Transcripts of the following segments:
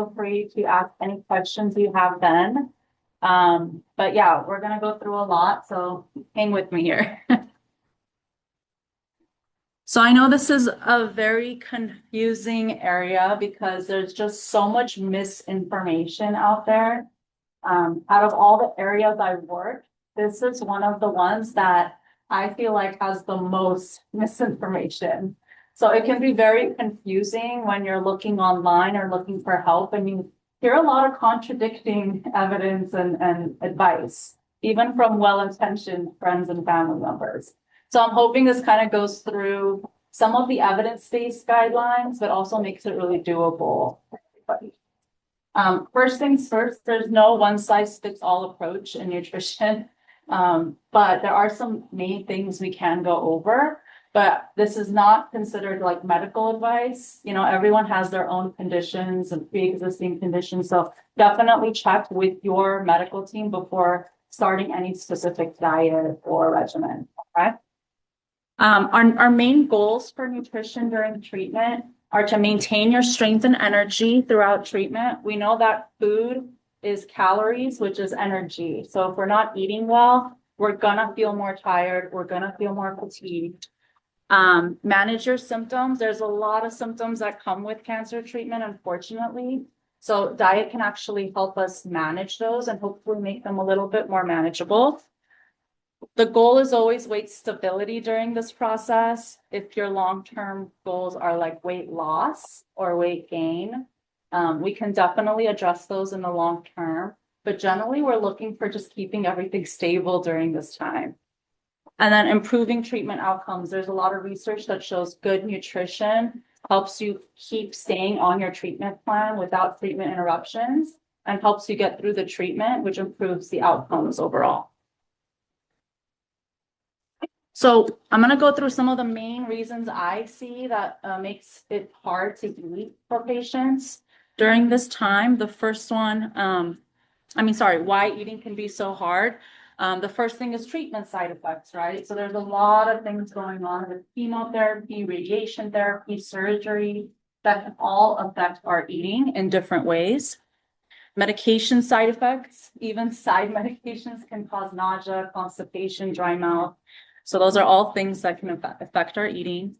feel free to ask any questions you have then. But yeah, we're gonna go through a lot, so hang with me here. So I know this is a very confusing area because there's just so much misinformation out there. Out of all the areas I've worked, this is one of the ones that I feel like has the most misinformation. So it can be very confusing when you're looking online or looking for help and you hear a lot of contradicting evidence and advice, even from well-intentioned friends and family members. So I'm hoping this kind of goes through some of the evidence-based guidelines, but also makes it really doable for everybody. First things first, there's no one-size-fits-all approach in nutrition, but there are some main things we can go over. But this is not considered like medical advice. You know, everyone has their own conditions and pre-existing conditions. So definitely check with your medical team before starting any specific diet or regimen. Okay. Our main goals for nutrition during treatment are to maintain your strength and energy throughout treatment. We know that food is calories, which is energy. So if we're not eating well, we're gonna feel more tired, we're gonna feel more fatigued. Manage your symptoms. There's a lot of symptoms that come with cancer treatment, unfortunately. So diet can actually help us manage those and hopefully make them a little bit more manageable. The goal is always weight stability during this process. If your long-term goals are like weight loss or weight gain, we can definitely address those in the long term. But generally, we're looking for just keeping everything stable during this time. And then improving treatment outcomes. There's a lot of research that shows good nutrition helps you keep staying on your treatment plan without treatment interruptions and helps you get through the treatment, which improves the outcomes overall. So I'm going to go through some of the main reasons I see that makes it hard to eat for patients during this time. The first one, why eating can be so hard. The first thing is treatment side effects, right? So there's a lot of things going on with chemotherapy, radiation therapy, surgery that can all affect our eating in different ways. Medication side effects, even side medications can cause nausea, constipation, dry mouth. So those are all things that can affect our eating.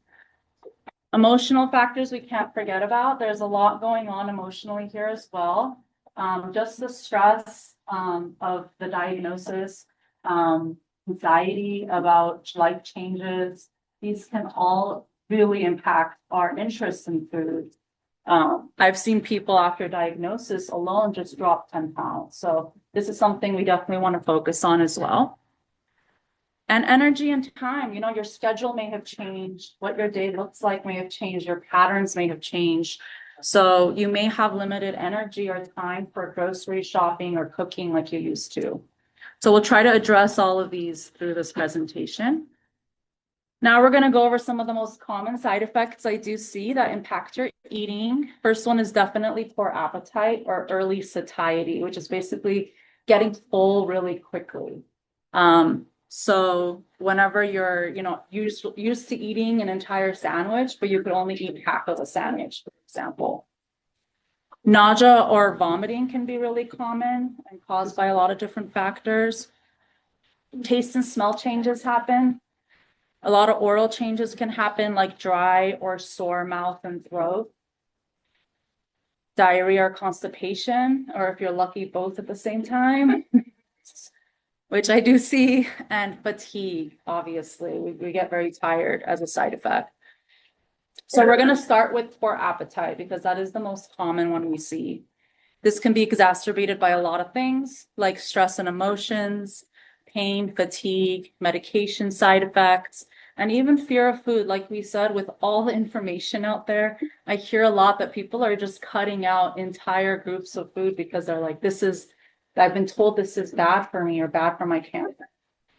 Emotional factors we can't forget about. There's a lot going on emotionally here as well. Just the stress of the diagnosis, anxiety about life changes. These can all really impact our interest in food. I've seen people after diagnosis alone just drop 10 pounds. So this is something we definitely want to focus on as well. And energy and time, you know, your schedule may have changed. What your day looks like may have changed. Your patterns may have changed. So you may have limited energy or time for grocery shopping or cooking like you used to. So we'll try to address all of these through this presentation. Now we're going to go over some of the most common side effects I do see that impact your eating. First one is definitely poor appetite or early satiety, which is basically getting full really quickly. So whenever you're, used to eating an entire sandwich, but you could only eat half of a sandwich, for example. Nausea or vomiting can be really common and caused by a lot of different factors. Taste and smell changes happen. A lot of oral changes can happen, like dry or sore mouth and throat. Diarrhea or constipation, or if you're lucky, both at the same time. Which I do see, and fatigue, obviously. We get very tired as a side effect. So we're going to start with poor appetite because that is the most common one we see. This can be exacerbated by a lot of things like stress and emotions, pain, fatigue, medication side effects, and even fear of food. Like we said, with all the information out there, I hear a lot that people are just cutting out entire groups of food because they're like, I've been told this is bad for me or bad for my cancer.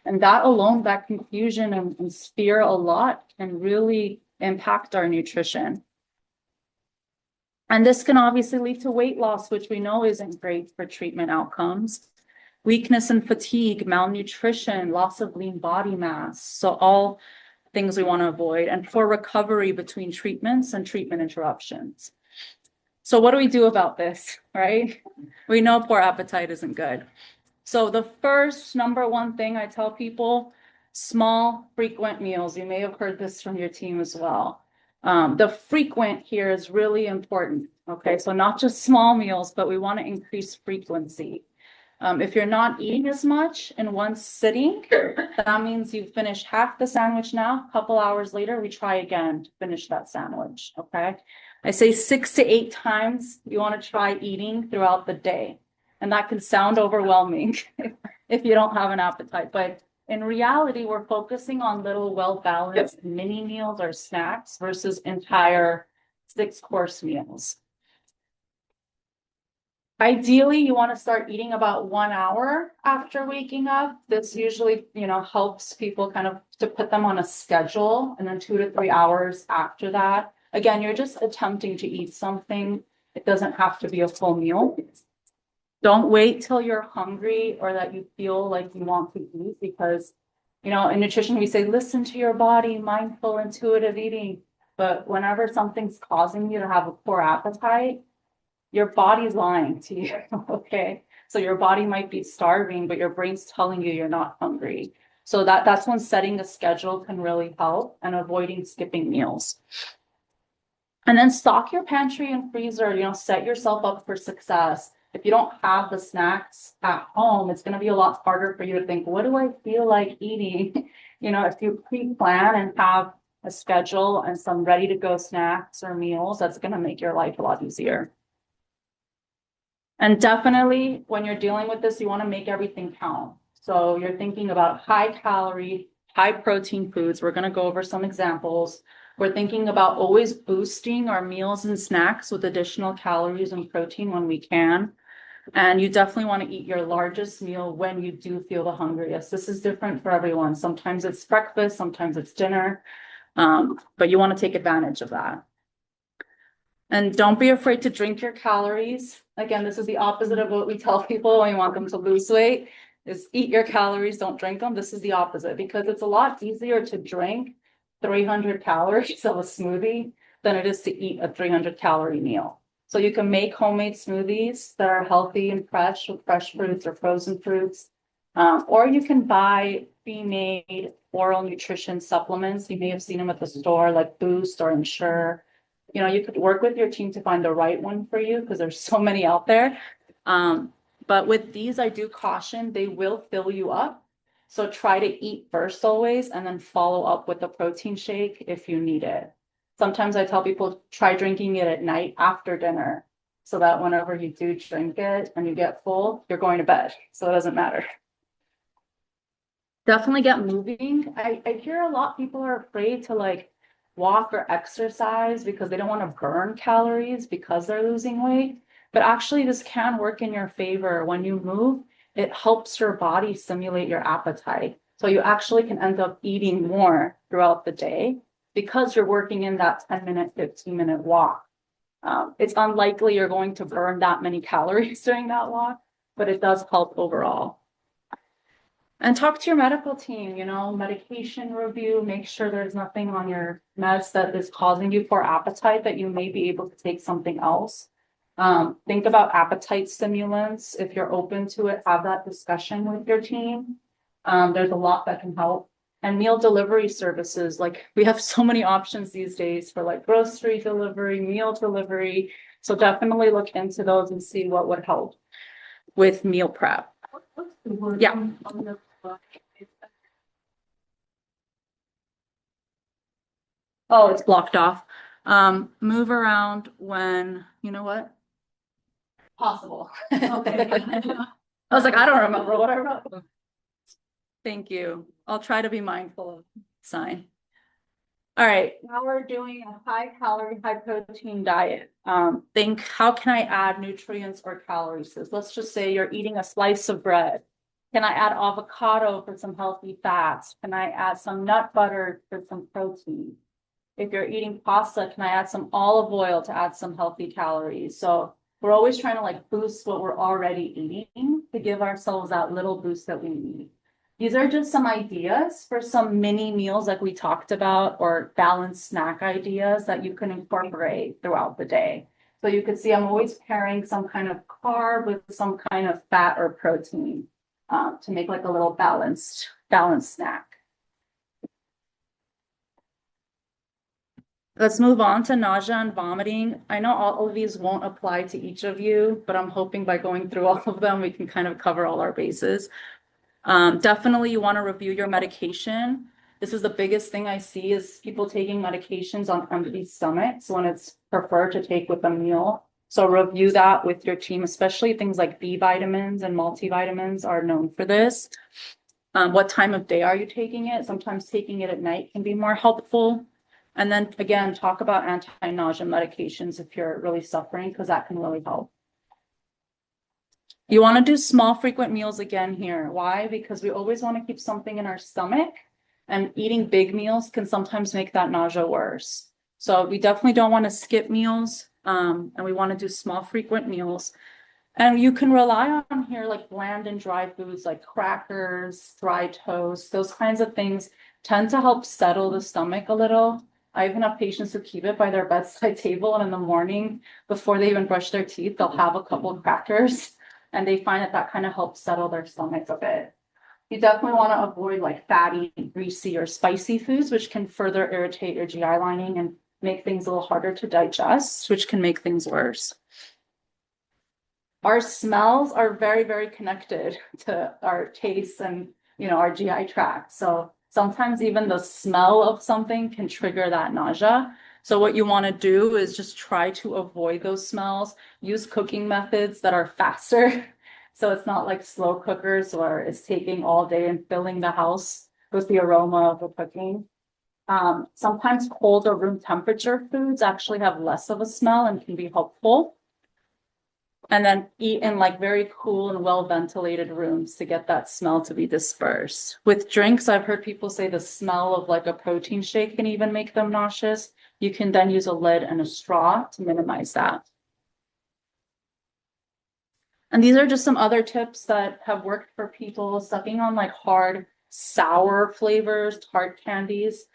And that alone, that confusion and fear a lot can really impact our nutrition. And this can obviously lead to weight loss, which we know isn't great for treatment outcomes. Weakness and fatigue, malnutrition, loss of lean body mass. So all things we want to avoid, and poor recovery between treatments and treatment interruptions. So what do we do about this, right? We know poor appetite isn't good. So the first number one thing I tell people, small, frequent meals. You may have heard this from your team as well. The frequent here is really important. Okay, so not just small meals, but we want to increase frequency. If you're not eating as much in one sitting, that means you finish half the sandwich now. A couple hours later, we try again to finish that sandwich. Okay. I say 6 to 8 times you want to try eating throughout the day. And that can sound overwhelming if you don't have an appetite. But in reality, we're focusing on little well-balanced mini meals or snacks versus entire 6-course meals. Ideally, you want to start eating about 1 hour after waking up. This usually, helps people kind of to put them on a schedule, and then 2 to 3 hours after that. Again, you're just attempting to eat something. It doesn't have to be a full meal. Don't wait till you're hungry or that you feel like you want to eat, because, in nutrition, we say, listen to your body, mindful, intuitive eating. But whenever something's causing you to have a poor appetite, your body's lying to you, okay? So your body might be starving, but your brain's telling you you're not hungry. So that's when setting a schedule can really help, and avoiding skipping meals. And then stock your pantry and freezer, set yourself up for success. If you don't have the snacks at home, it's going to be a lot harder for you to think, what do I feel like eating? If you pre-plan and have a schedule and some ready to go snacks or meals, that's going to make your life a lot easier. And definitely when you're dealing with this, you want to make everything count. So you're thinking about high calorie, high protein foods. We're going to go over some examples. We're thinking about always boosting our meals and snacks with additional calories and protein when we can. And you definitely want to eat your largest meal when you do feel the hungriest. This is different for everyone. Sometimes it's breakfast, sometimes it's dinner, but you want to take advantage of that. And don't be afraid to drink your calories. Again, this is the opposite of what we tell people when we want them to lose weight, is eat your calories, don't drink them. This is the opposite, because it's a lot easier to drink 300 calories of a smoothie than it is to eat a 300-calorie meal. So you can make homemade smoothies that are healthy and fresh with fresh fruits or frozen fruits. Or you can buy pre-made oral nutrition supplements. You may have seen them at the store, like Boost or Ensure. You could work with your team to find the right one for you, because there's so many out there. But with these, I do caution, they will fill you up. So try to eat first always, and then follow up with a protein shake if you need it. Sometimes I tell people, try drinking it at night after dinner, so that whenever you do drink it and you get full, you're going to bed. So it doesn't matter. Definitely get moving. I hear a lot people are afraid to walk or exercise because they don't want to burn calories because they're losing weight. But actually, this can work in your favor. When you move, it helps your body simulate your appetite. So you actually can end up eating more throughout the day because you're working in that 10-minute, 15-minute walk. It's unlikely you're going to burn that many calories during that walk, but it does help overall. And talk to your medical team, medication review, make sure there's nothing on your meds that is causing you poor appetite, that you may be able to take something else. Think about appetite stimulants. If you're open to it, have that discussion with your team. There's a lot that can help. And meal delivery services, we have so many options these days for grocery delivery, meal delivery. So definitely look into those and see what would help with meal prep. Yeah. Oh, it's blocked off. Move around when, what? Possible. Okay. I was like, I don't remember what I wrote. Thank you. I'll try to be mindful of sign. All right, now we're doing a high calorie, high protein diet. Think, how can I add nutrients or calories? So let's just say you're eating a slice of bread. Can I add avocado for some healthy fats? Can I add some nut butter for some protein? If you're eating pasta, can I add some olive oil to add some healthy calories? So we're always trying to boost what we're already eating to give ourselves that little boost that we need. These are just some ideas for some mini meals like we talked about, or balanced snack ideas that you can incorporate throughout the day. So you can see I'm always pairing some kind of carb with some kind of fat or protein to make like a little balanced snack. Let's move on to nausea and vomiting. I know all of these won't apply to each of you, but I'm hoping by going through all of them, we can kind of cover all our bases. Definitely you want to review your medication. This is the biggest thing I see is people taking medications on empty stomachs when it's preferred to take with a meal. So review that with your team, especially things like B vitamins and multivitamins are known for this. What time of day are you taking it? Sometimes taking it at night can be more helpful. And then again, talk about anti-nausea medications if you're really suffering, because that can really help. You want to do small, frequent meals again here. Why? Because we always want to keep something in our stomach, and eating big meals can sometimes make that nausea worse. So we definitely don't want to skip meals, and we want to do small, frequent meals. And you can rely on here like bland and dry foods like crackers, dry toast, those kinds of things tend to help settle the stomach a little. I even have patients who keep it by their bedside table, and in the morning, before they even brush their teeth, they'll have a couple of crackers, and they find that that kind of helps settle their stomach a bit. You definitely want to avoid like fatty, greasy, or spicy foods, which can further irritate your GI lining and make things a little harder to digest, which can make things worse. Our smells are very, very connected to our tastes and, our GI tract. So sometimes even the smell of something can trigger that nausea. So what you want to do is just try to avoid those smells. Use cooking methods that are faster. So it's not like slow cookers where it's taking all day and filling the house with the aroma of the cooking. Sometimes cold or room temperature foods actually have less of a smell and can be helpful. And then eat in like very cool and well ventilated rooms to get that smell to be dispersed. With drinks, I've heard people say the smell of like a protein shake can even make them nauseous. You can then use a lid and a straw to minimize that. And these are just some other tips that have worked for people. Sucking on like hard, sour flavors, tart candies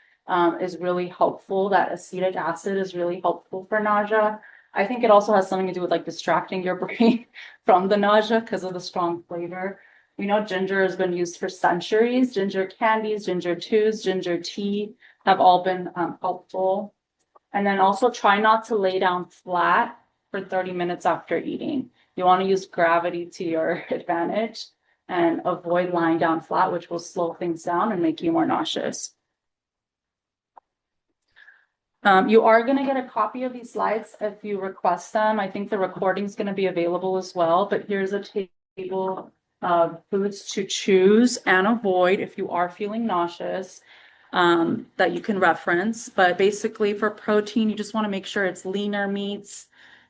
is really helpful. That acetic acid is really helpful for nausea. I think it also has something to do with like distracting your brain from the nausea because of the strong flavor. We know ginger has been used for centuries. Ginger candies, ginger chews, ginger tea have all been helpful. And then also try not to lay down flat for 30 minutes after eating. You want to use gravity to your advantage and avoid lying down flat, which will slow things down and make you more nauseous. You are going to get a copy of these slides if you request them. I think the recording is going to be available as well, but here's a table of foods to choose and avoid if you are feeling nauseous that you can reference. But basically for protein, you just want to make sure it's leaner meats,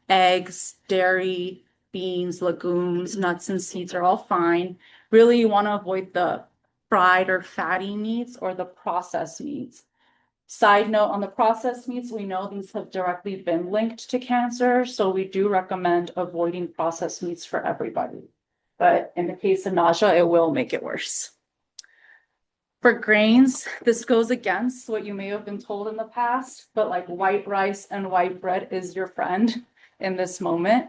eggs, dairy, beans, legumes, nuts, and seeds are all fine. Really, you want to avoid the fried or fatty meats or the processed meats. Side note on the processed meats, we know these have directly been linked to cancer, so we do recommend avoiding processed meats for everybody. But in the case of nausea, it will make it worse. For grains, this goes against what you may have been told in the past, but like white rice and white bread is your friend in this moment.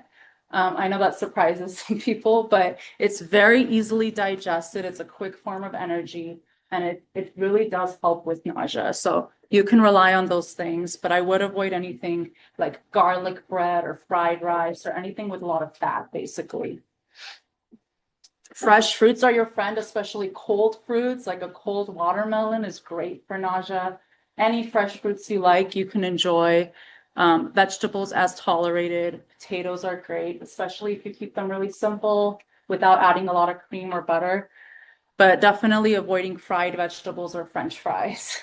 I know that surprises some people, but it's very easily digested. It's a quick form of energy, and it really does help with nausea. So you can rely on those things, but I would avoid anything like garlic bread or fried rice or anything with a lot of fat, basically. Fresh fruits are your friend, especially cold fruits, like a cold watermelon is great for nausea. Any fresh fruits you like, you can enjoy. Vegetables as tolerated. Potatoes are great, especially if you keep them really simple without adding a lot of cream or butter, but definitely avoiding fried vegetables or French fries.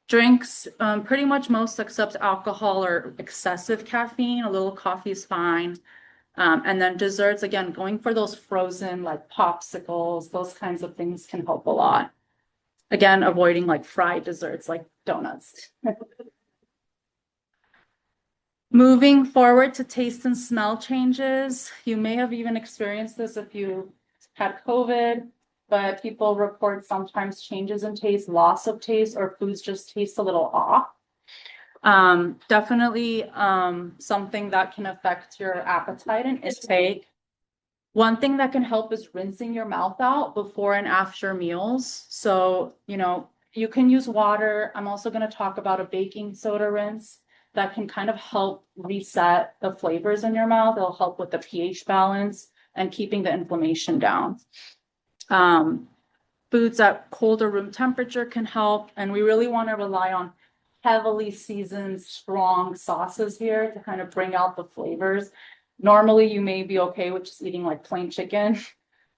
Drinks, pretty much most except alcohol or excessive caffeine. A little coffee is fine. And then desserts, again, going for those frozen like popsicles, those kinds of things can help a lot. Again, avoiding like fried desserts like donuts. Moving forward to taste and smell changes. You may have even experienced this if you had COVID, but people report sometimes changes in taste, loss of taste, or foods just taste a little off. Definitely something that can affect your appetite and intake. One thing that can help is rinsing your mouth out before and after meals. So, you can use water. I'm also going to talk about a baking soda rinse that can kind of help reset the flavors in your mouth. It'll help with the pH balance and keeping the inflammation down. Foods at colder room temperature can help, and we really want to rely on heavily seasoned, strong sauces here to kind of bring out the flavors. Normally, you may be okay with just eating like plain chicken,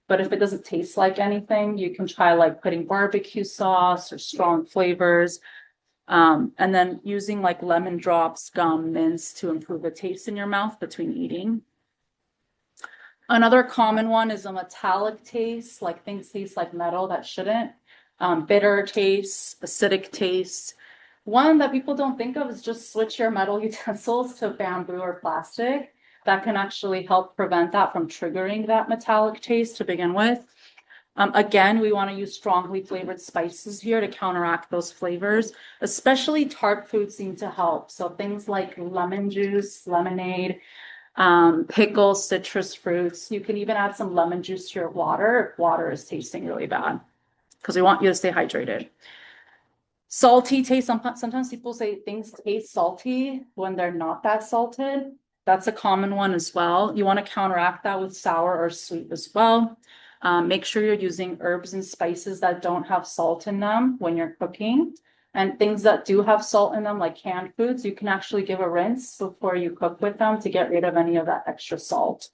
but if it doesn't taste like anything, you can try like putting barbecue sauce or strong flavors. And then using like lemon drops, gum, mints to improve the taste in your mouth between eating. Another common one is a metallic taste, like things taste like metal that shouldn't. Bitter taste, acidic taste. One that people don't think of is just switch your metal utensils to bamboo or plastic. That can actually help prevent that from triggering that metallic taste to begin with. Again, we want to use strongly flavored spices here to counteract those flavors, especially tart foods seem to help. So things like lemon juice, lemonade, pickles, citrus fruits. You can even add some lemon juice to your water if water is tasting really bad, because we want you to stay hydrated. Salty taste, sometimes people say things taste salty when they're not that salted. That's a common one as well. You want to counteract that with sour or sweet as well. Make sure you're using herbs and spices that don't have salt in them when you're cooking. And things that do have salt in them, like canned foods, you can actually give a rinse before you cook with them to get rid of any of that extra salt.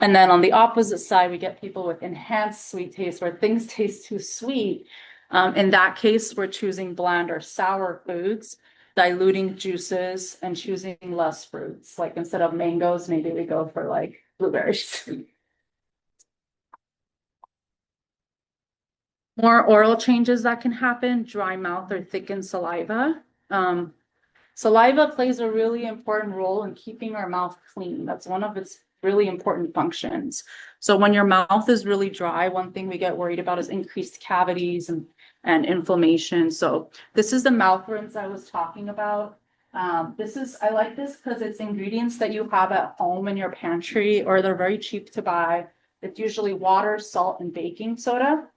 And then on the opposite side, we get people with enhanced sweet taste where things taste too sweet. In that case, we're choosing bland or sour foods, diluting juices, and choosing less fruits. Like instead of mangoes, maybe we go for like blueberries. More oral changes that can happen, dry mouth or thickened saliva. Saliva plays a really important role in keeping our mouth clean. That's one of its really important functions. So when your mouth is really dry, one thing we get worried about is increased cavities and inflammation. So this is the mouth rinse I was talking about. I like this because it's ingredients that you have at home in your pantry, or they're very cheap to buy. It's usually water, salt, and baking soda.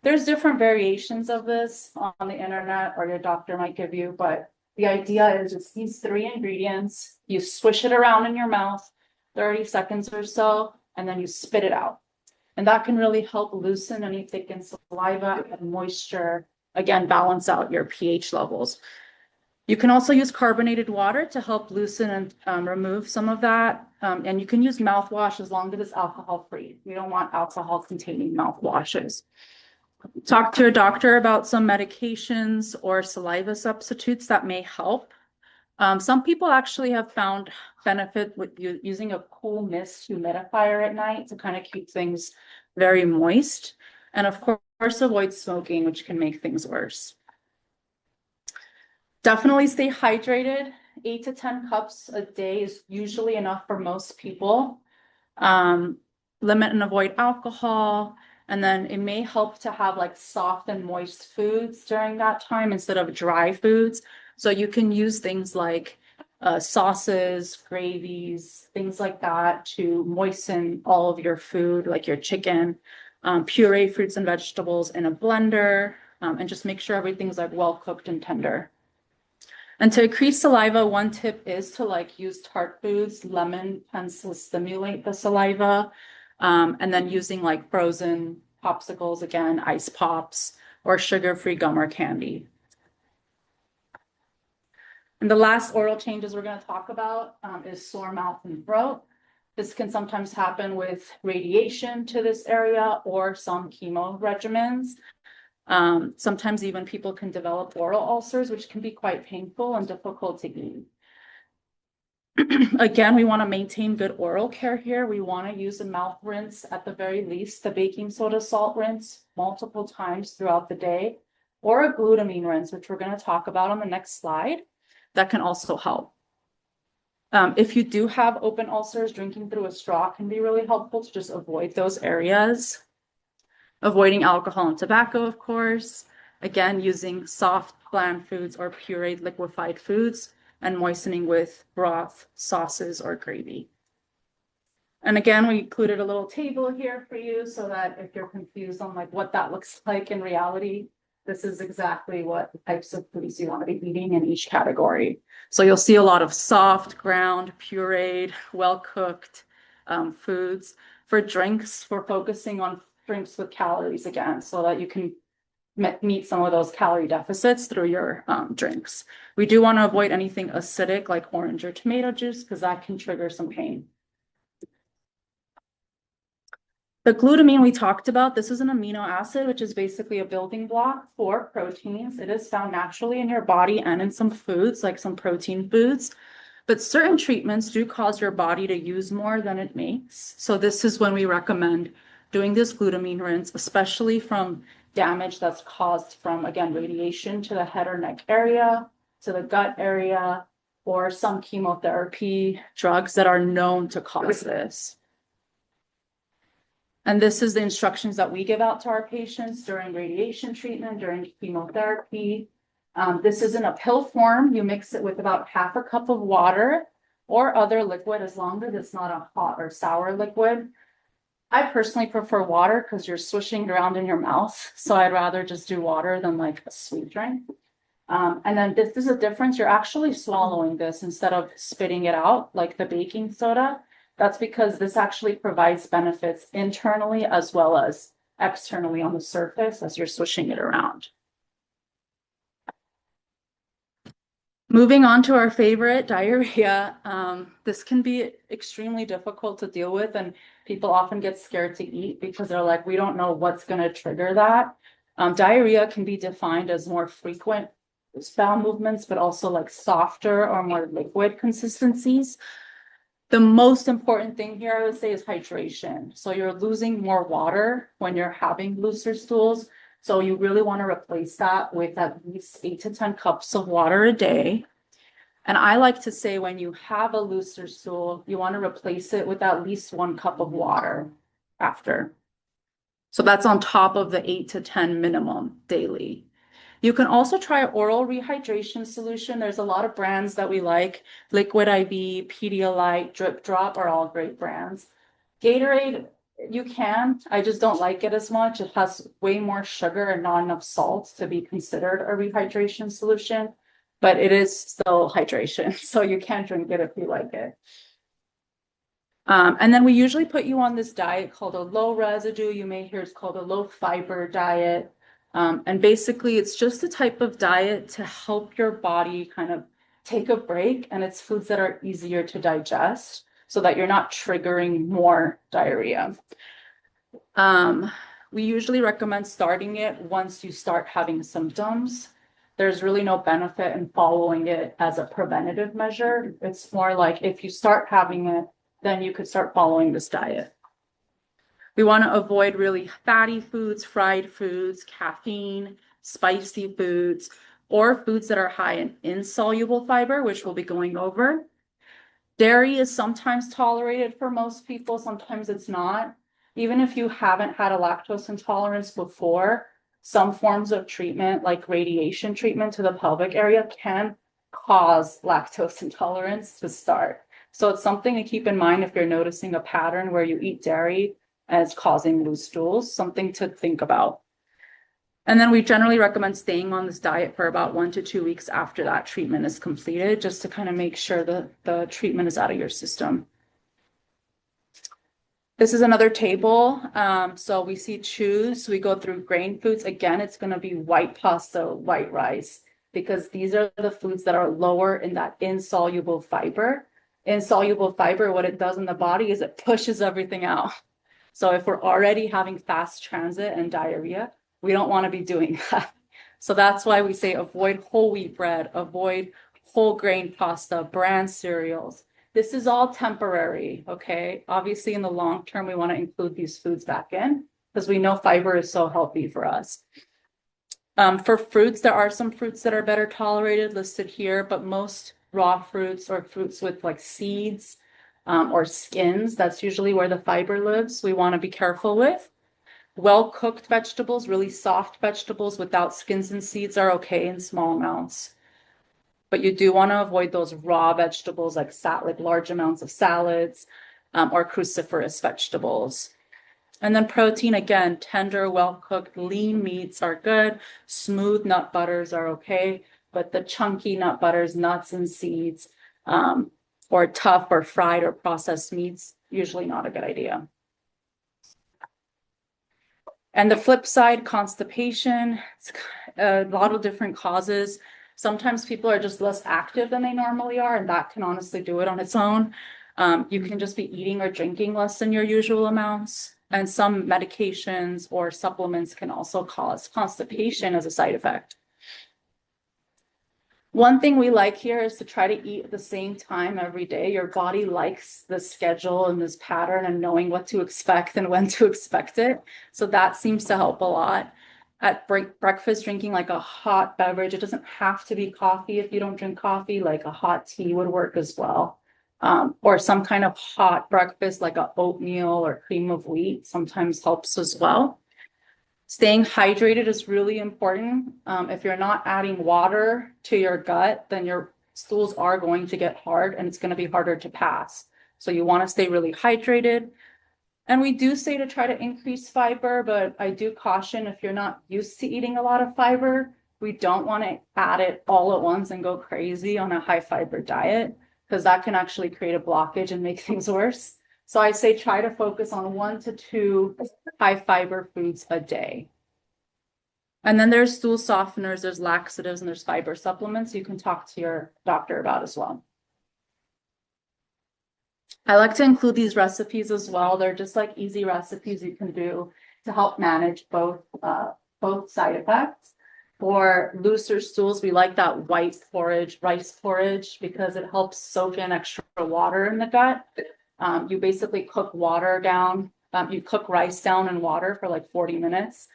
There's different variations of this on the internet, or your doctor might give you, but the idea is it's these three ingredients. You swish it around in your mouth 30 seconds or so, and then you spit it out. And that can really help loosen any thickened saliva and moisture, again, balance out your pH levels. You can also use carbonated water to help loosen and remove some of that. And you can use mouthwash as long as it's alcohol-free. We don't want alcohol-containing mouthwashes. Talk to your doctor about some medications or saliva substitutes that may help. Some people actually have found benefit with using a cool mist humidifier at night to kind of keep things very moist. And of course, avoid smoking, which can make things worse. Definitely stay hydrated. 8 to 10 cups a day is usually enough for most people. Limit and avoid alcohol. And then it may help to have like soft and moist foods during that time instead of dry foods. So you can use things like sauces, gravies, things like that to moisten all of your food, like your chicken, puree fruits and vegetables in a blender, and just make sure everything's like well cooked and tender. And to increase saliva, one tip is to like use tart foods. Lemon tends to stimulate the saliva. And then using like frozen popsicles, again, ice pops, or sugar-free gum or candy. And the last oral changes we're going to talk about is sore mouth and throat. This can sometimes happen with radiation to this area or some chemo regimens. Sometimes even people can develop oral ulcers, which can be quite painful and difficult to eat. Again, we want to maintain good oral care here. We want to use a mouth rinse, at the very least, the baking soda salt rinse multiple times throughout the day, or a glutamine rinse, which we're going to talk about on the next slide. That can also help. If you do have open ulcers, drinking through a straw can be really helpful to just avoid those areas. Avoiding alcohol and tobacco, of course. Again, using soft, bland foods or pureed liquefied foods and moistening with broth, sauces, or gravy. And again, we included a little table here for you so that if you're confused on like what that looks like in reality, this is exactly what types of foods you want to be eating in each category. So you'll see a lot of soft, ground, pureed, well-cooked foods. For drinks, we're focusing on drinks with calories again, so that you can meet some of those calorie deficits through your drinks. We do want to avoid anything acidic like orange or tomato juice because that can trigger some pain. The glutamine we talked about, this is an amino acid, which is basically a building block for proteins. It is found naturally in your body and in some foods, like some protein foods. But certain treatments do cause your body to use more than it makes. So this is when we recommend doing this glutamine rinse, especially from damage that's caused from, again, radiation to the head or neck area, to the gut area, or some chemotherapy drugs that are known to cause this. And this is the instructions that we give out to our patients during radiation treatment, during chemotherapy. This is in a pill form. You mix it with about half a cup of water or other liquid, as long as it's not a hot or sour liquid. I personally prefer water because you're swishing around in your mouth. So I'd rather just do water than like a sweet drink. And then this is a difference. You're actually swallowing this instead of spitting it out like the baking soda. That's because this actually provides benefits internally as well as externally on the surface as you're swishing it around. Moving on to our favorite, diarrhea. This can be extremely difficult to deal with, and people often get scared to eat because they're like, we don't know what's going to trigger that. Diarrhea can be defined as more frequent bowel movements, but also like softer or more liquid consistencies. The most important thing here, I would say, is hydration. So you're losing more water when you're having looser stools. So you really want to replace that with at least 8 to 10 cups of water a day. And I like to say when you have a looser stool, you want to replace it with at least 1 cup of water after. So that's on top of the 8 to 10 minimum daily. You can also try oral rehydration solution. There's a lot of brands that we like. Liquid IV, Pedialyte, Drip Drop are all great brands. Gatorade, you can. I just don't like it as much. It has way more sugar and not enough salt to be considered a rehydration solution, but it is still hydration. So you can drink it if you like it. And then we usually put you on this diet called a low residue. You may hear it's called a low fiber diet. And basically, it's just a type of diet to help your body kind of take a break. And it's foods that are easier to digest so that you're not triggering more diarrhea. We usually recommend starting it once you start having symptoms. There's really no benefit in following it as a preventative measure. It's more like if you start having it, then you could start following this diet. We want to avoid really fatty foods, fried foods, caffeine, spicy foods, or foods that are high in insoluble fiber, which we'll be going over. Dairy is sometimes tolerated for most people, sometimes it's not. Even if you haven't had a lactose intolerance before, some forms of treatment, like radiation treatment to the pelvic area, can cause lactose intolerance to start. So it's something to keep in mind if you're noticing a pattern where you eat dairy and it's causing loose stools, something to think about. And then we generally recommend staying on this diet for about 1 to 2 weeks after that treatment is completed, just to kind of make sure that the treatment is out of your system. This is another table. So we see choose, we go through grain foods. Again, it's going to be white pasta, white rice, because these are the foods that are lower in that insoluble fiber. Insoluble fiber, what it does in the body is it pushes everything out. So if we're already having fast transit and diarrhea, we don't want to be doing that. So that's why we say avoid whole wheat bread, avoid whole grain pasta, bran cereals. This is all temporary, okay? Obviously, in the long term, we want to include these foods back in because we know fiber is so healthy for us. For fruits, there are some fruits that are better tolerated listed here, but most raw fruits or fruits with like seeds or skins, that's usually where the fiber lives, we want to be careful with. Well-cooked vegetables, really soft vegetables without skins and seeds are okay in small amounts. But you do want to avoid those raw vegetables like large amounts of salads or cruciferous vegetables. And then protein, again, tender, well-cooked, lean meats are good. Smooth nut butters are okay, but the chunky nut butters, nuts and seeds, or tough or fried or processed meats, usually not a good idea. And the flip side, constipation, it's a lot of different causes. Sometimes people are just less active than they normally are, and that can honestly do it on its own. You can just be eating or drinking less than your usual amounts. And some medications or supplements can also cause constipation as a side effect. One thing we like here is to try to eat at the same time every day. Your body likes this schedule and this pattern and knowing what to expect and when to expect it. So that seems to help a lot. At breakfast, drinking like a hot beverage. It doesn't have to be coffee if you don't drink coffee, like a hot tea would work as well. Or some kind of hot breakfast like a oatmeal or cream of wheat sometimes helps as well. Staying hydrated is really important. If you're not adding water to your gut, then your stools are going to get hard and it's going to be harder to pass. So you want to stay really hydrated. And we do say to try to increase fiber, but I do caution if you're not used to eating a lot of fiber, we don't want to add it all at once and go crazy on a high fiber diet, because that can actually create a blockage and make things worse. So I say try to focus on 1 to 2 high fiber foods a day. And then there's stool softeners, there's laxatives, and there's fiber supplements you can talk to your doctor about as well. I like to include these recipes as well. They're just like easy recipes you can do to help manage both side effects. For looser stools, we like that white porridge, rice porridge, because it helps soak in extra water in the gut. You basically cook water down. You cook rice down in water for like 40 minutes.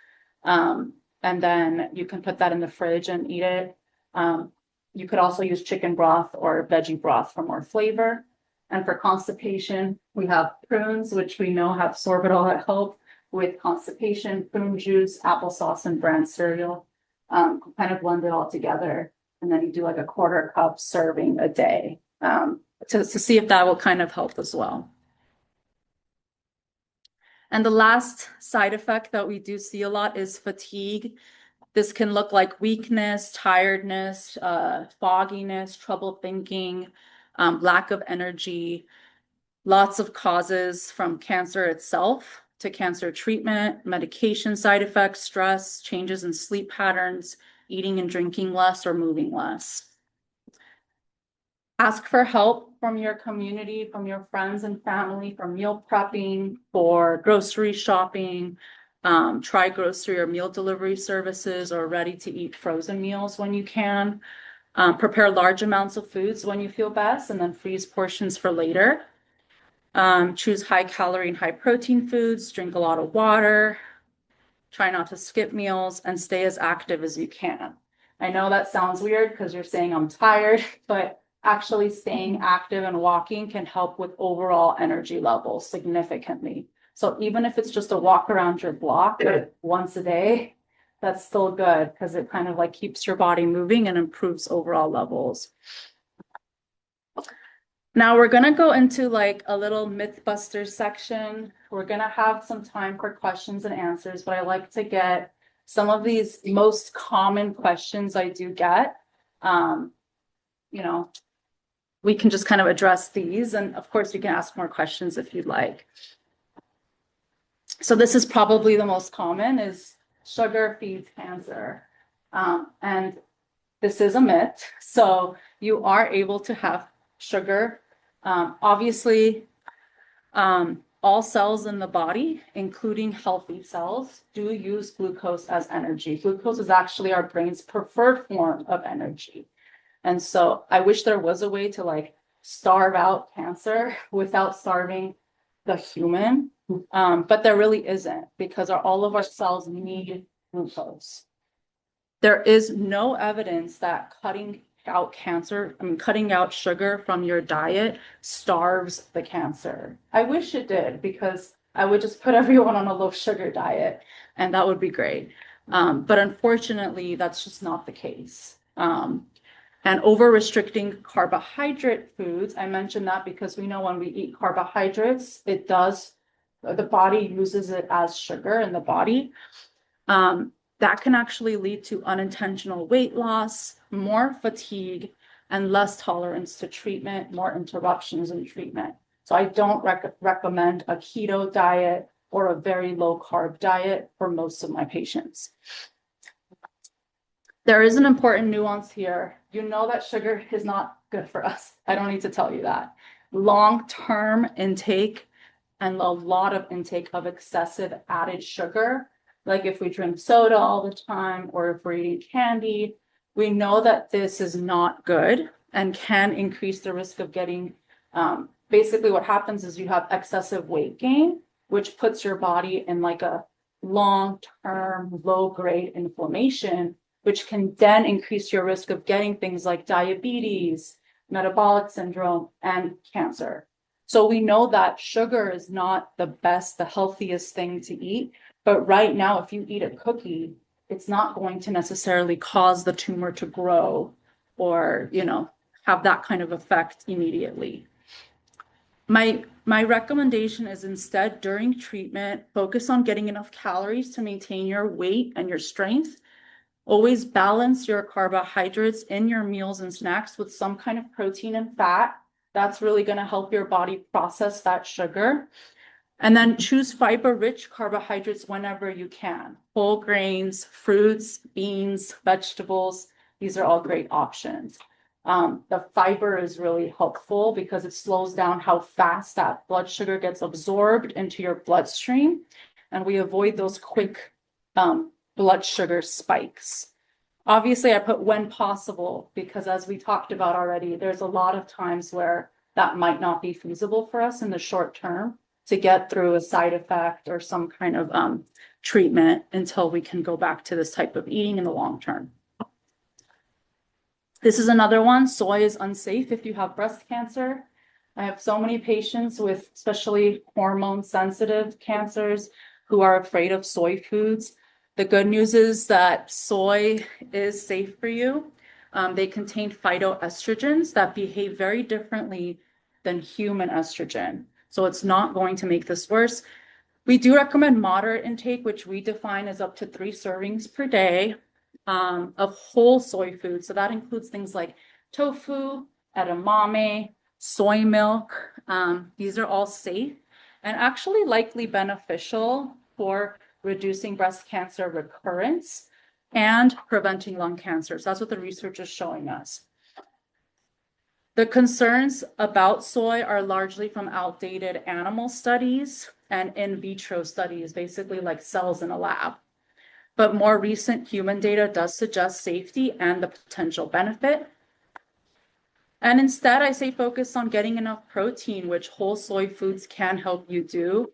And then you can put that in the fridge and eat it. You could also use chicken broth or veggie broth for more flavor. And for constipation, we have prunes, which we know have sorbitol that help with constipation, prune juice, applesauce, and bran cereal. Kind of blend it all together. And then you do like a 1/4 cup serving a day to see if that will kind of help as well. And the last side effect that we do see a lot is fatigue. This can look like weakness, tiredness, fogginess, trouble thinking, lack of energy, lots of causes from cancer itself to cancer treatment, medication side effects, stress, changes in sleep patterns, eating and drinking less or moving less. Ask for help from your community, from your friends and family, for meal prepping, for grocery shopping. Try grocery or meal delivery services or ready-to-eat frozen meals when you can. Prepare large amounts of foods when you feel best and then freeze portions for later. Choose high calorie and high protein foods, drink a lot of water, try not to skip meals, and stay as active as you can. I know that sounds weird because you're saying I'm tired, but actually staying active and walking can help with overall energy levels significantly. So even if it's just a walk around your block once a day, that's still good because it kind of like keeps your body moving and improves overall levels. Now we're gonna go into like a little Mythbusters section. We're gonna have some time for questions and answers, but I like to get some of these most common questions I do get. You know, we can just kind of address these, and of course you can ask more questions if you'd like. So this is probably the most common is sugar feeds cancer. And this is a myth. So you are able to have sugar. Obviously, all cells in the body, including healthy cells, do use glucose as energy. Glucose is actually our brain's preferred form of energy. And so I wish there was a way to like starve out cancer without starving the human. But there really isn't, because all of our cells need glucose. There is no evidence that cutting out sugar from your diet starves the cancer. I wish it did, because I would just put everyone on a low sugar diet, and that would be great. But unfortunately, that's just not the case. And over restricting carbohydrate foods, I mentioned that because we know when we eat carbohydrates, the body uses it as sugar in the body. That can actually lead to unintentional weight loss, more fatigue, and less tolerance to treatment, more interruptions in treatment. So I don't recommend a keto diet or a very low carb diet for most of my patients. There is an important nuance here. You know that sugar is not good for us. I don't need to tell you that. Long-term intake and a lot of intake of excessive added sugar, like if we drink soda all the time or if we're eating candy, we know that this is not good and can increase the risk of getting, basically what happens is you have excessive weight gain, which puts your body in like a long-term low-grade inflammation, which can then increase your risk of getting things like diabetes, metabolic syndrome, and cancer. So we know that sugar is not the best, the healthiest thing to eat. But right now, if you eat a cookie, it's not going to necessarily cause the tumor to grow or, have that kind of effect immediately. My recommendation is instead during treatment, focus on getting enough calories to maintain your weight and your strength. Always balance your carbohydrates in your meals and snacks with some kind of protein and fat. That's really going to help your body process that sugar. And then choose fiber-rich carbohydrates whenever you can. Whole grains, fruits, beans, vegetables, these are all great options. The fiber is really helpful because it slows down how fast that blood sugar gets absorbed into your bloodstream. And we avoid those quick blood sugar spikes. Obviously, I put when possible because as we talked about already, there's a lot of times where that might not be feasible for us in the short term to get through a side effect or some kind of treatment until we can go back to this type of eating in the long term. This is another one. Soy is unsafe if you have breast cancer. I have so many patients with especially hormone sensitive cancers who are afraid of soy foods. The good news is that soy is safe for you. They contain phytoestrogens that behave very differently than human estrogen. So it's not going to make this worse. We do recommend moderate intake, which we define as up to 3 servings per day of whole soy food. So that includes things like tofu, edamame, soy milk. These are all safe and actually likely beneficial for reducing breast cancer recurrence and preventing lung cancer. So that's what the research is showing us. The concerns about soy are largely from outdated animal studies and in vitro studies, basically like cells in a lab. But more recent human data does suggest safety and the potential benefit. And instead, I say focus on getting enough protein, which whole soy foods can help you do.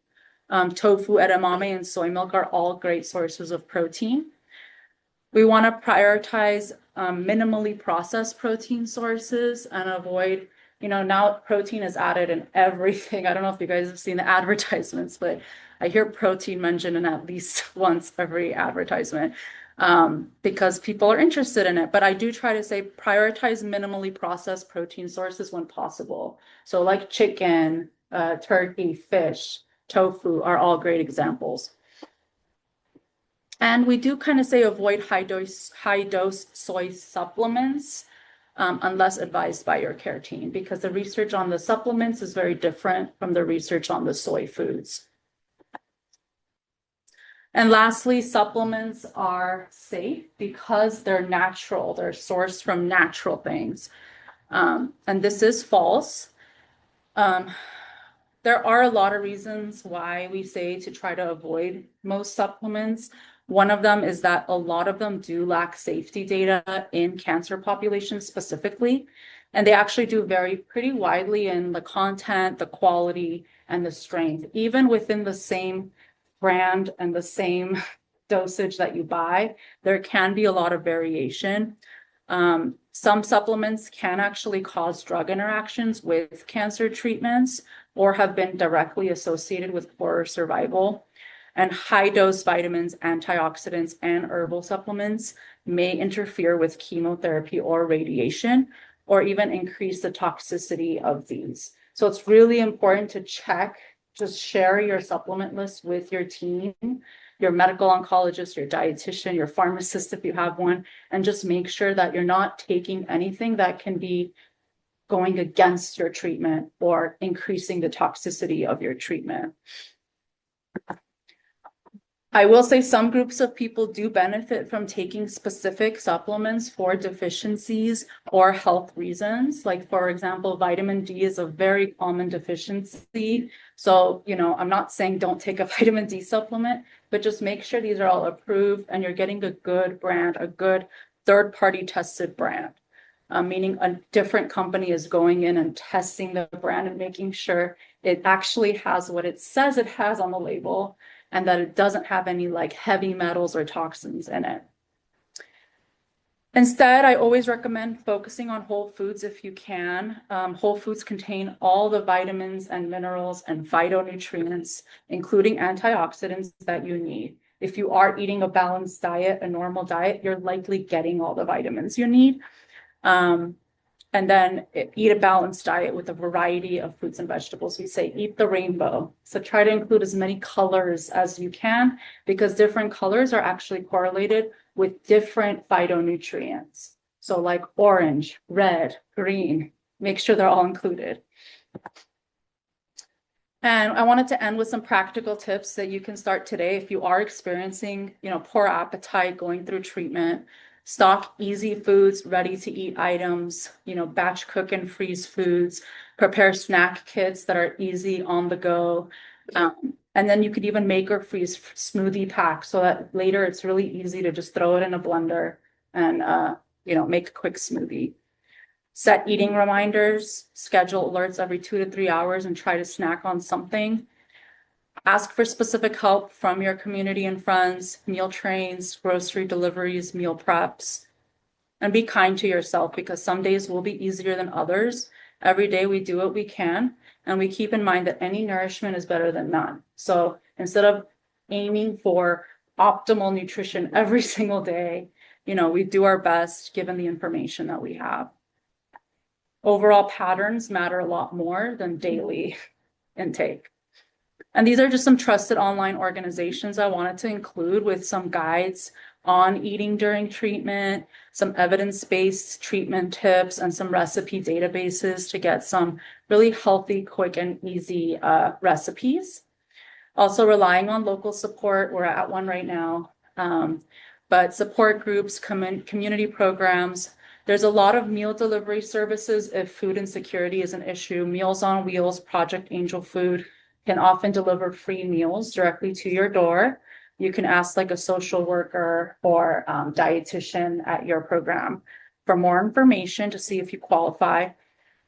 Tofu, edamame, and soy milk are all great sources of protein. We want to prioritize minimally processed protein sources and avoid, now protein is added in everything. I don't know if you guys have seen the advertisements, but I hear protein mentioned in at least once every advertisement because people are interested in it. But I do try to say prioritize minimally processed protein sources when possible. So like chicken, turkey, fish, tofu are all great examples. And we do kind of say avoid high dose soy supplements unless advised by your care team, because the research on the supplements is very different from the research on the soy foods. And lastly, supplements are safe because they're natural. They're sourced from natural things. And this is false. There are a lot of reasons why we say to try to avoid most supplements. One of them is that a lot of them do lack safety data in cancer populations specifically, and they actually do vary pretty widely in the content, the quality, and the strength. Even within the same brand and the same dosage that you buy, there can be a lot of variation. Some supplements can actually cause drug interactions with cancer treatments. or have been directly associated with poorer survival. And high dose vitamins, antioxidants, and herbal supplements may interfere with chemotherapy or radiation, or even increase the toxicity of these. So it's really important to check, just share your supplement list with your team, your medical oncologist, your dietitian, your pharmacist, if you have one, and just make sure that you're not taking anything that can be going against your treatment or increasing the toxicity of your treatment. I will say some groups of people do benefit from taking specific supplements for deficiencies or health reasons. Like, for example, vitamin D is a very common deficiency. So, I'm not saying don't take a vitamin D supplement, but just make sure these are all approved and you're getting a good brand, a good third-party tested brand. Meaning a different company is going in and testing the brand and making sure it actually has what it says it has on the label, and that it doesn't have any like heavy metals or toxins in it. Instead, I always recommend focusing on whole foods if you can. Whole foods contain all the vitamins and minerals and phytonutrients, including antioxidants that you need. If you are eating a balanced diet, a normal diet, you're likely getting all the vitamins you need. And then eat a balanced diet with a variety of fruits and vegetables. We say eat the rainbow. So try to include as many colors as you can, because different colors are actually correlated with different phytonutrients. So like orange, red, green, make sure they're all included. And I wanted to end with some practical tips that you can start today if you are experiencing, poor appetite going through treatment. Stock easy foods, ready to eat items, batch cook and freeze foods, prepare snack kits that are easy on the go. And then you could even make or freeze smoothie packs so that later it's really easy to just throw it in a blender and, make a quick smoothie. Set eating reminders, schedule alerts every 2 to 3 hours and try to snack on something. Ask for specific help from your community and friends, meal trains, grocery deliveries, meal preps, and be kind to yourself because some days will be easier than others. Every day we do what we can, and we keep in mind that any nourishment is better than none. So instead of aiming for optimal nutrition every single day, we do our best given the information that we have. Overall patterns matter a lot more than daily intake. And these are just some trusted online organizations I wanted to include with some guides on eating during treatment, some evidence-based treatment tips, and some recipe databases to get some really healthy, quick, and easy recipes. Also relying on local support. We're at one right now. But support groups, community programs. There's a lot of meal delivery services if food insecurity is an issue. Meals on Wheels, Project Angel Food can often deliver free meals directly to your door. You can ask like a social worker or dietitian at your program for more information to see if you qualify.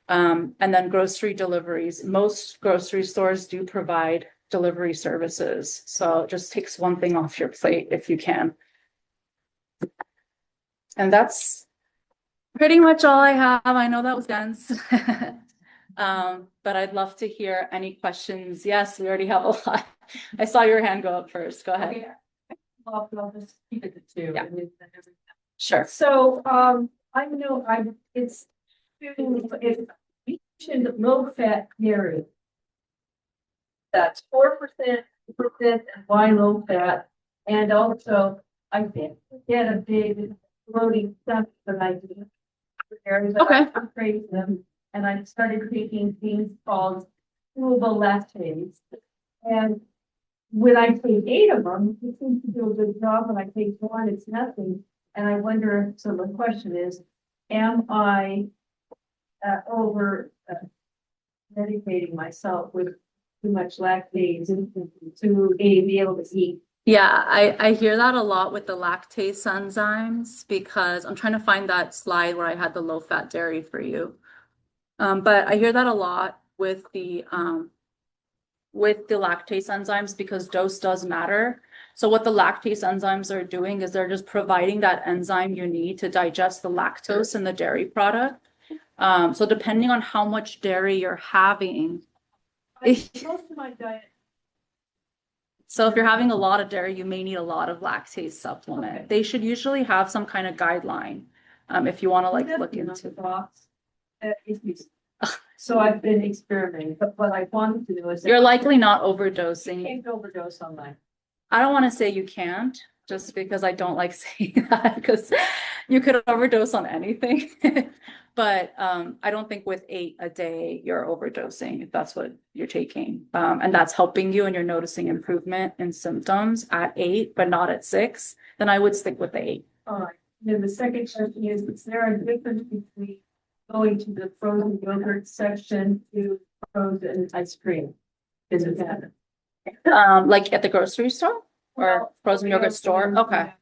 And then grocery deliveries. Most grocery stores do provide delivery services. So it just takes one thing off your plate if you can. And that's pretty much all I have. I know that was dense. But I'd love to hear any questions. Yes, we already have a lot. I saw your hand go up first. Go ahead. Okay. I'll just keep it to two. Yeah. Sure. So I know it's you mentioned low fat dairy. That's 4%, and why low fat? And also I think get a big floating stuff that I do. Okay. I praise them. And I started taking things called chewable lattes. And when I take 8 of them, it seems to do a good job. When I take 1, it's nothing. And I wonder, so the question is, am I over medicating myself with too much lactase to be able to eat? Yeah, I hear that a lot with the lactase enzymes because I'm trying to find that slide where I had the low fat dairy for you. But I hear that a lot with the lactase enzymes because dose does matter. So what the lactase enzymes are doing is they're just providing that enzyme you need to digest the lactose in the dairy product. So depending on how much dairy you're having. Most of my diet, So if you're having a lot of dairy, you may need a lot of lactase supplement. Okay. They should usually have some kind of guideline. If you want to like look nothing on the into. box. So I've been experimenting, but what I wanted to do is. You're likely not You overdosing. can't overdose on mine. I don't want to say you can't, just because I don't like saying that, because you could overdose on anything. But I don't think with 8 a day, you're overdosing, if that's what you're taking. And that's helping you and you're noticing improvement in symptoms at 8, but not at 6, then I would stick with the 8. All right, then the second question is there a difference between going to the frozen yogurt section to frozen ice cream? Is it that? Like at the grocery store or Well, frozen yogurt store? Okay.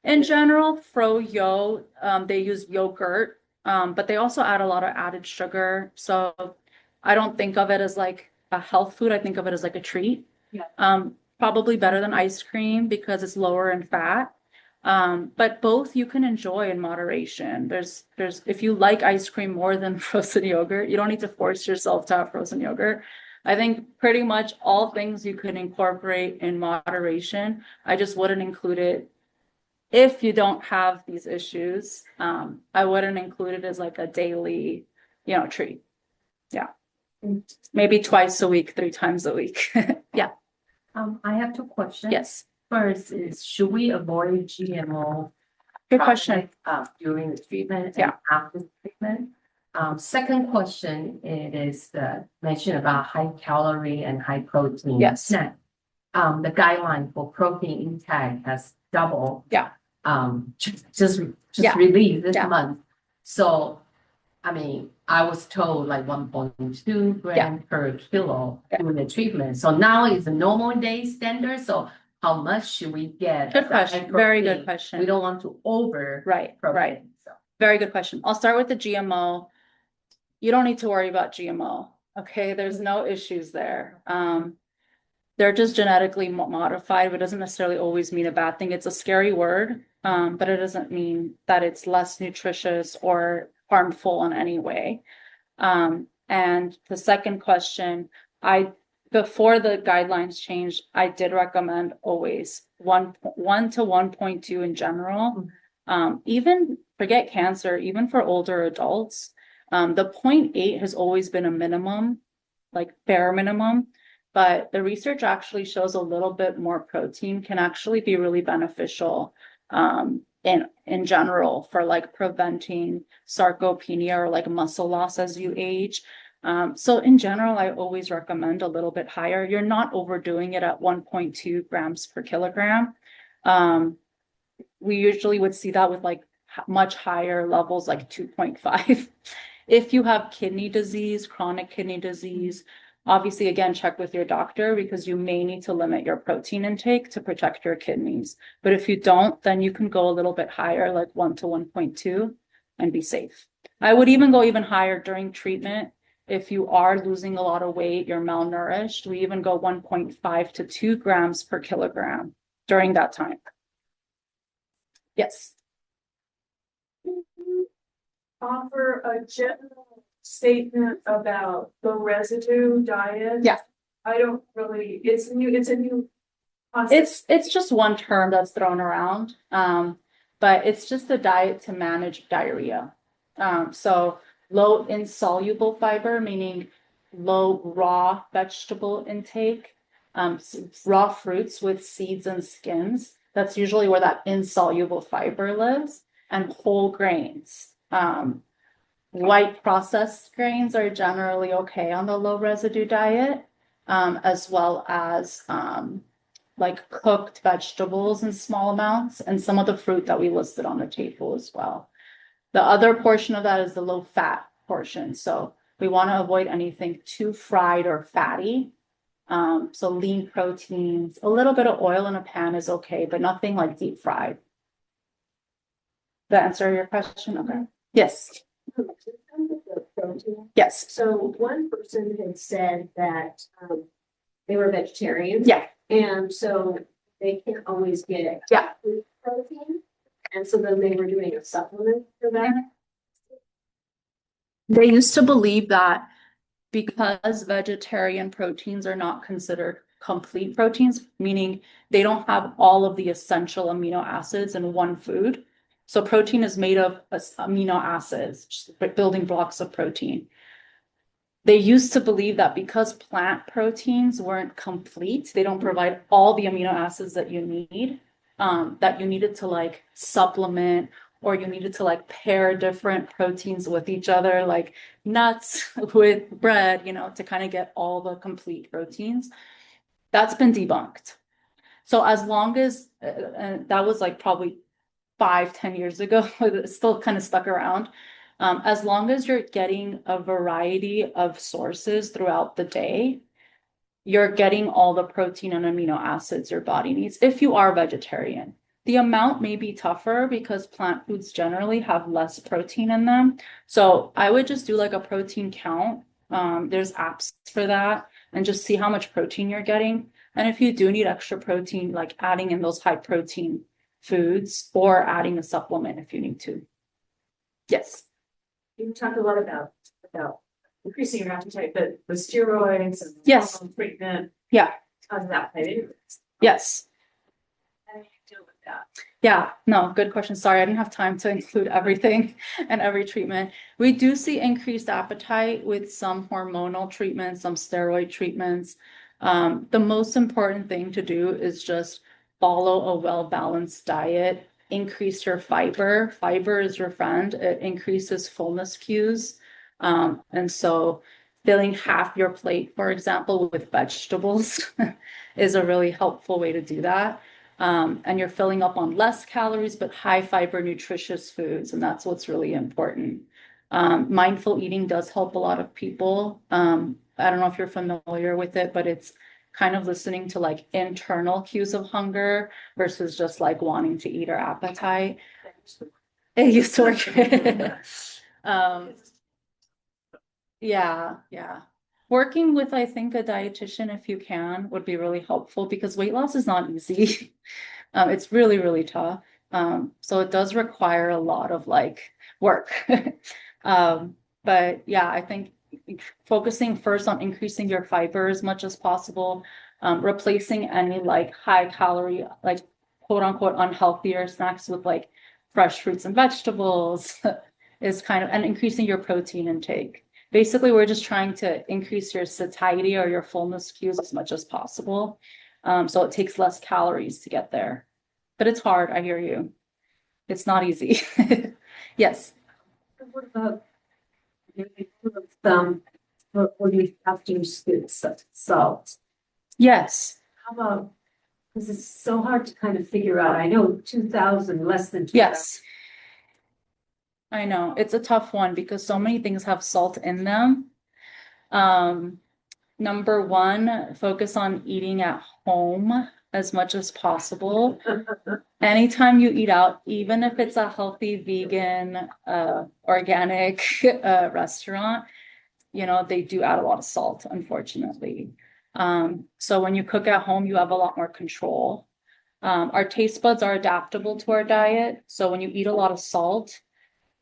In general, froyo, they use yogurt, but they also add a lot of added sugar. So I don't think of it as like a health food. I think of it as like a treat. Yeah. Probably better than ice cream because it's lower in fat. But both you can enjoy in moderation. If you like ice cream more than frozen yogurt, you don't need to force yourself to have frozen yogurt. I think pretty much all things you can incorporate in moderation. I just wouldn't include it if you don't have these issues. I wouldn't include it as like a daily, treat. Yeah. Maybe twice a week, 3 times a week. Yeah. I have 2 questions. Yes. First is, should we avoid GMO? Good question. During the treatment Yeah. and after the treatment? Second question, it is mentioned about high calorie and high protein. Yes. snack. The guideline for protein intake has doubled. Yeah. Just Yeah. released this Yeah. month. So, I mean, I was told like 1.2 gram per kilo during the treatment. So now it's a normal day standard. So how much should we get? Good question. Very good question. We don't want to over. Right. protein, so. Very good question. I'll start with the GMO. You don't need to worry about GMO. Okay, there's no issues there. They're just genetically modified, but it doesn't necessarily always mean a bad thing. It's a scary word, but it doesn't mean that it's less nutritious or harmful in any way. And the second question, before the guidelines changed, I did recommend always 1 to 1.2 in general. Even forget cancer, even for older adults, the 0.8 has always been a minimum, like bare minimum. But the research actually shows a little bit more protein can actually be really beneficial in general for like preventing sarcopenia or like muscle loss as you age. So in general, I always recommend a little bit higher. You're not overdoing it at 1.2 grams per kilogram. We usually would see that with like much higher levels, like 2.5. If you have kidney disease, chronic kidney disease, obviously, again, check with your doctor because you may need to limit your protein intake to protect your kidneys. But if you don't, then you can go a little bit higher, like 1 to 1.2 and be safe. I would even go even higher during treatment. If you are losing a lot of weight, you're malnourished, we even go 1.5 to 2 grams per kilogram during that time. Yes. Offer a general statement about the residue diet. Yeah. I don't really, it's a new concept. It's just one term that's thrown around. But it's just a diet to manage diarrhea. So low insoluble fiber, meaning low raw vegetable intake, raw fruits with seeds and skins. That's usually where that insoluble fiber lives, and whole grains. White processed grains are generally okay on the low residue diet, as well as like cooked vegetables in small amounts and some of the fruit that we listed on the table as well. The other portion of that is the low fat portion. So we want to avoid anything too fried or fatty. So lean proteins, a little bit of oil in a pan is okay, but nothing like deep fried. That answer your question? Okay. Yes. Yes. So one person had said that they were vegetarian. Yeah. And so they can't always get Yeah. food protein. And so then they were doing a supplement for that. They used to believe that because vegetarian proteins are not considered complete proteins, meaning they don't have all of the essential amino acids in one food. So protein is made of amino acids, just building blocks of protein. They used to believe that because plant proteins weren't complete, they don't provide all the amino acids that you need, that you needed to like supplement, or you needed to like pair different proteins with each other, like nuts with bread, to kind of get all the complete proteins. That's been debunked. So as long as, and that was like probably 5-10 years ago, it's still kind of stuck around. As long as you're getting a variety of sources throughout the day, you're getting all the protein and amino acids your body needs if you are vegetarian. The amount may be tougher because plant foods generally have less protein in them. So I would just do like a protein count. There's apps for that, and just see how much protein you're getting. And if you do need extra protein, like adding in those high protein foods or adding a supplement if you need to. Yes. You talked a lot about increasing your appetite, but the steroids and Yes. hormone treatment. Yeah. How does that play into it? Yes. How do you deal with that? Yeah, no, good question. Sorry, I didn't have time to include everything and every treatment. We do see increased appetite with some hormonal treatments, some steroid treatments. The most important thing to do is just follow a well-balanced diet, increase your fiber. Fiber is your friend. It increases fullness cues. And so filling half your plate, for example, with vegetables is a really helpful way to do that. And you're filling up on less calories, but high fiber, nutritious foods. And that's what's really important. Mindful eating does help a lot of people. I don't know if you're familiar with it, but it's kind of listening to like internal cues of hunger versus just like wanting to eat or appetite. It used to work. Yeah. Working with, I think, a dietitian, if you can, would be really helpful because weight loss is not easy. It's really, really tough. So it does require a lot of like work. But yeah, I think focusing first on increasing your fiber as much as possible, replacing any like high calorie, like quote unquote unhealthier snacks with like fresh fruits and vegetables is kind of, and increasing your protein intake. Basically, we're just trying to increase your satiety or your fullness cues as much as possible. So it takes less calories to get there. But it's hard, I hear you. It's not easy. Yes. What about what do you have to use salt? Yes. How about, because it's so hard to kind of figure out. I know 2,000, less than 2,000. Yes. I know. It's a tough one because so many things have salt in them. Number one, focus on eating at home as much as possible. Anytime you eat out, even if it's a healthy vegan, organic restaurant, they do add a lot of salt, unfortunately. So when you cook at home, you have a lot more control. Our taste buds are adaptable to our diet. So when you eat a lot of salt,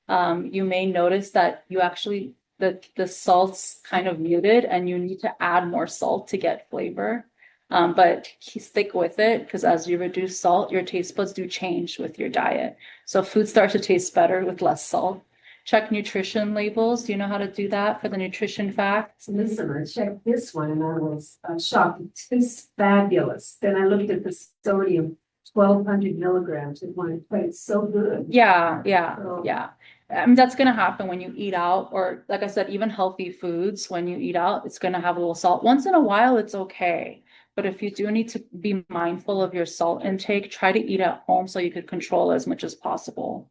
you may notice that you actually, the salt's kind of muted and you need to add more salt to get flavor. But stick with it because as you reduce salt, your taste buds do change with your diet. So food starts to taste better with less salt. Check nutrition labels. Do you know how to do that for the nutrition facts? Listen, I checked this one and I was shocked. It tastes fabulous. Then I looked at the sodium, 1,200 milligrams in one, but it's so good. Yeah. So- I mean, that's going to happen when you eat out, or like I said, even healthy foods, when you eat out, it's going to have a little salt. Once in a while, it's okay. But if you do need to be mindful of your salt intake, try to eat at home so you could control as much as possible.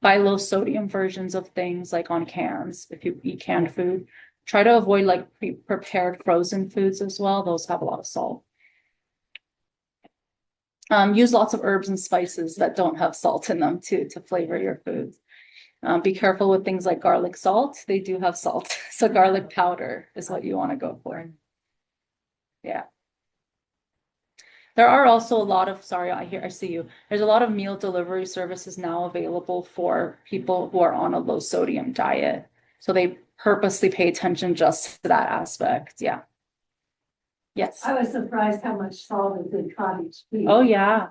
Buy low sodium versions of things like on cans. If you eat canned food, try to avoid like prepared frozen foods as well. Those have a lot of salt. Use lots of herbs and spices that don't have salt in them to flavor your foods. Be careful with things like garlic salt. They do have salt. So garlic powder is what you want to go for. Yeah. There are also a lot of, sorry, I see you. There's a lot of meal delivery services now available for people who are on a low sodium diet. So they purposely pay attention just to that aspect. Yeah. Yes. I was surprised how much salt is in cottage cheese. Oh, yeah.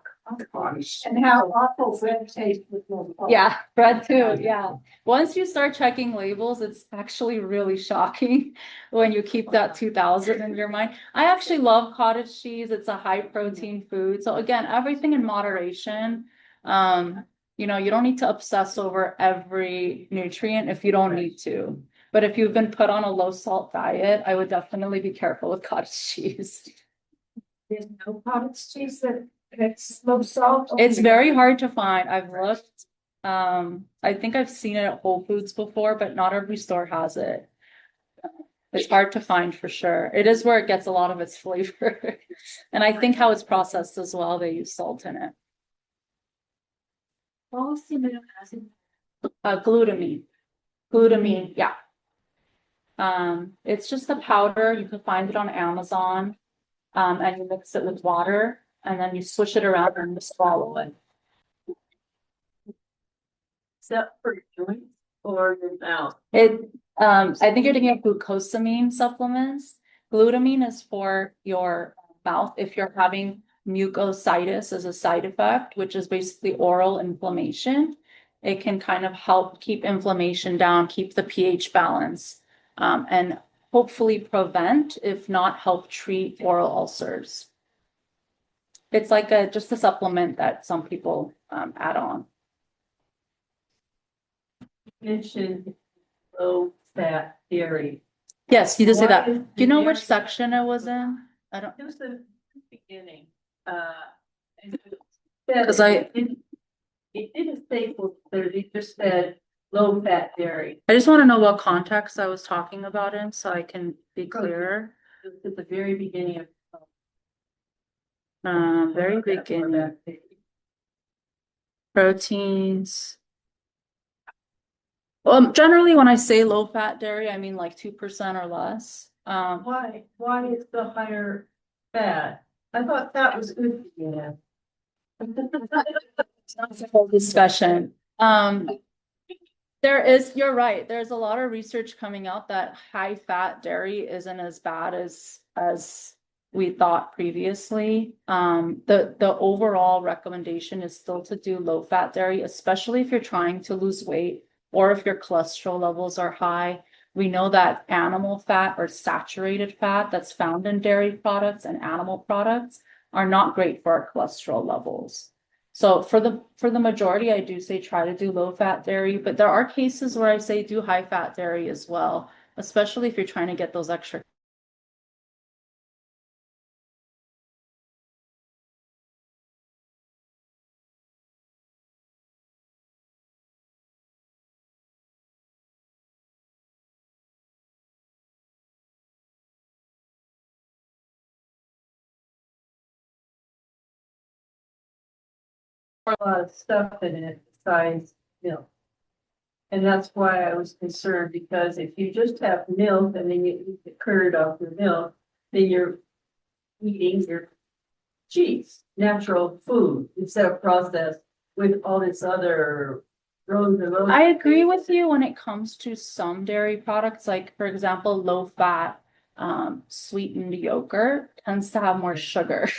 And how awful bread tastes with no salt. Yeah, bread too. Yeah. Once you start checking labels, it's actually really shocking when you keep that 2000 in your mind. I actually love cottage cheese. It's a high protein food. So again, everything in moderation. You know, you don't need to obsess over every nutrient if you don't need to. But if you've been put on a low salt diet, I would definitely be careful with cottage cheese. There's no cottage cheese that's low salt. It's very hard to find. I've looked. I think I've seen it at Whole Foods before, but not every store has it. It's hard to find for sure. It is where it gets a lot of its flavor. And I think how it's processed as well, they use salt in it. Glutamine. Glutamine, yeah. It's just a powder. You can find it on Amazon. And you mix it with water and then you swish it around and you swallow it. Is that for your joints or your mouth? I think you're thinking of glucosamine supplements. Glutamine is for your mouth if you're having mucositis as a side effect, which is basically oral inflammation. It can kind of help keep inflammation down, keep the pH balance, and hopefully prevent, if not help treat oral ulcers. It's like just a supplement that some people add on. You mentioned low fat dairy. Yes, you just say that. Why Do is you know the which dairy- section it was in? I don't, It was the beginning. because I It didn't say full clear, it just said low fat dairy. just want to know what context I was talking about in so I can be clearer. It was at the very beginning of. Very beginning. Proteins. Generally when I say low fat dairy, I mean like 2% or less. Why is the higher fat? I thought that was good, yeah. It's a whole discussion. You're right. There's a lot of research coming out that high fat dairy isn't as bad as we thought previously. The overall recommendation is still to do low fat dairy, especially if you're trying to lose weight or if your cholesterol levels are high. We know that animal fat or saturated fat that's found in dairy products and animal products are not great for our cholesterol levels. So for the majority, I do say try to do low fat dairy, but there are cases where I say do high fat dairy as well, especially if you're trying to get those extra. A lot of stuff in it besides milk. And that's why I was concerned, because if you just have milk and then you eat the curd off your milk, then you're eating your cheese, natural food, instead of processed with all this other roads and roads. I agree with you when it comes to some dairy products, like for example, low fat sweetened yogurt tends to have more sugar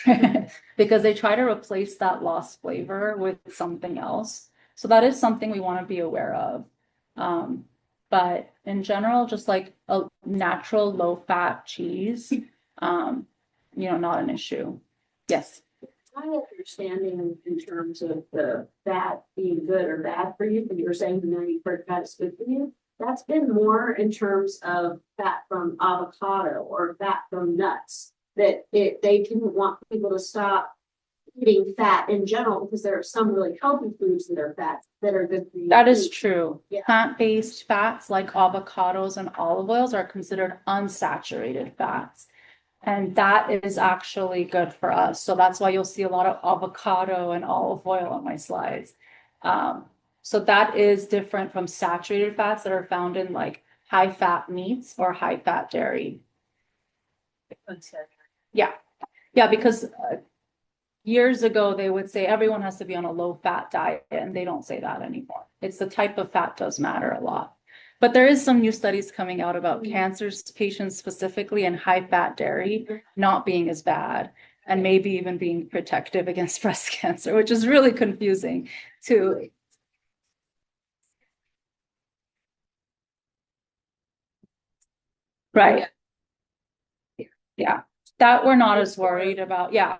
because they try to replace that lost flavor with something else. So that is something we want to be aware of. But in general, just like a natural low fat cheese, not an issue. Yes. My understanding in terms of the fat being good or bad for you, and you were saying, you've heard fat is good for you. That's been more in terms of fat from avocado or fat from nuts, that they didn't want people to stop eating fat in general because there are some really healthy foods that are fat that are good for you. That is true. Yeah. Plant-based fats like avocados and olive oils are considered unsaturated fats. And that is actually good for us. So that's why you'll see a lot of avocado and olive oil on my slides. So that is different from saturated fats that are found in like high fat meats or high fat dairy. Yeah. Yeah, because years ago they would say everyone has to be on a low fat diet, and they don't say that anymore. It's the type of fat does matter a lot. But there is some new studies coming out about cancer patients specifically and high-fat dairy not being as bad and maybe even being protective against breast cancer, which is really confusing too. Right. Yeah, that we're not as worried about. Yeah.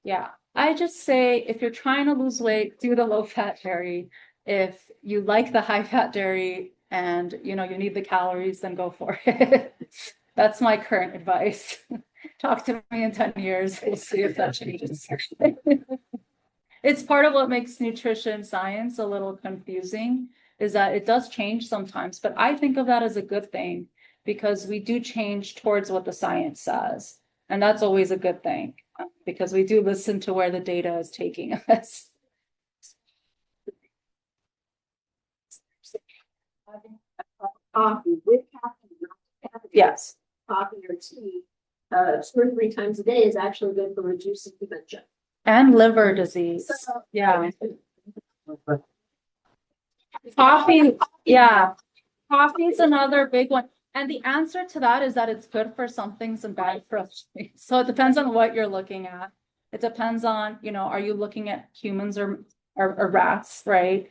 Yeah. I just say if you're trying to lose weight, do the low-fat dairy. If you like the high-fat dairy and you need the calories, then go for it. That's my current advice. Talk to me in 10 years. We'll see if that changes. It's part of what makes nutrition science a little confusing, is that it does change sometimes, but I think of that as a good thing because we do change towards what the science says. And that's always a good thing because we do listen to where the data is taking us. Coffee with caffeine, not caffeine. Yes. Coffee or tea, 2 or 3 times a day is actually good for reducing dementia. And liver disease. Yeah. Coffee, yeah. Coffee is another big one. And the answer to that is that it's good for some things and bad for others. So it depends on what you're looking at. It depends on, are you looking at humans or rats, right?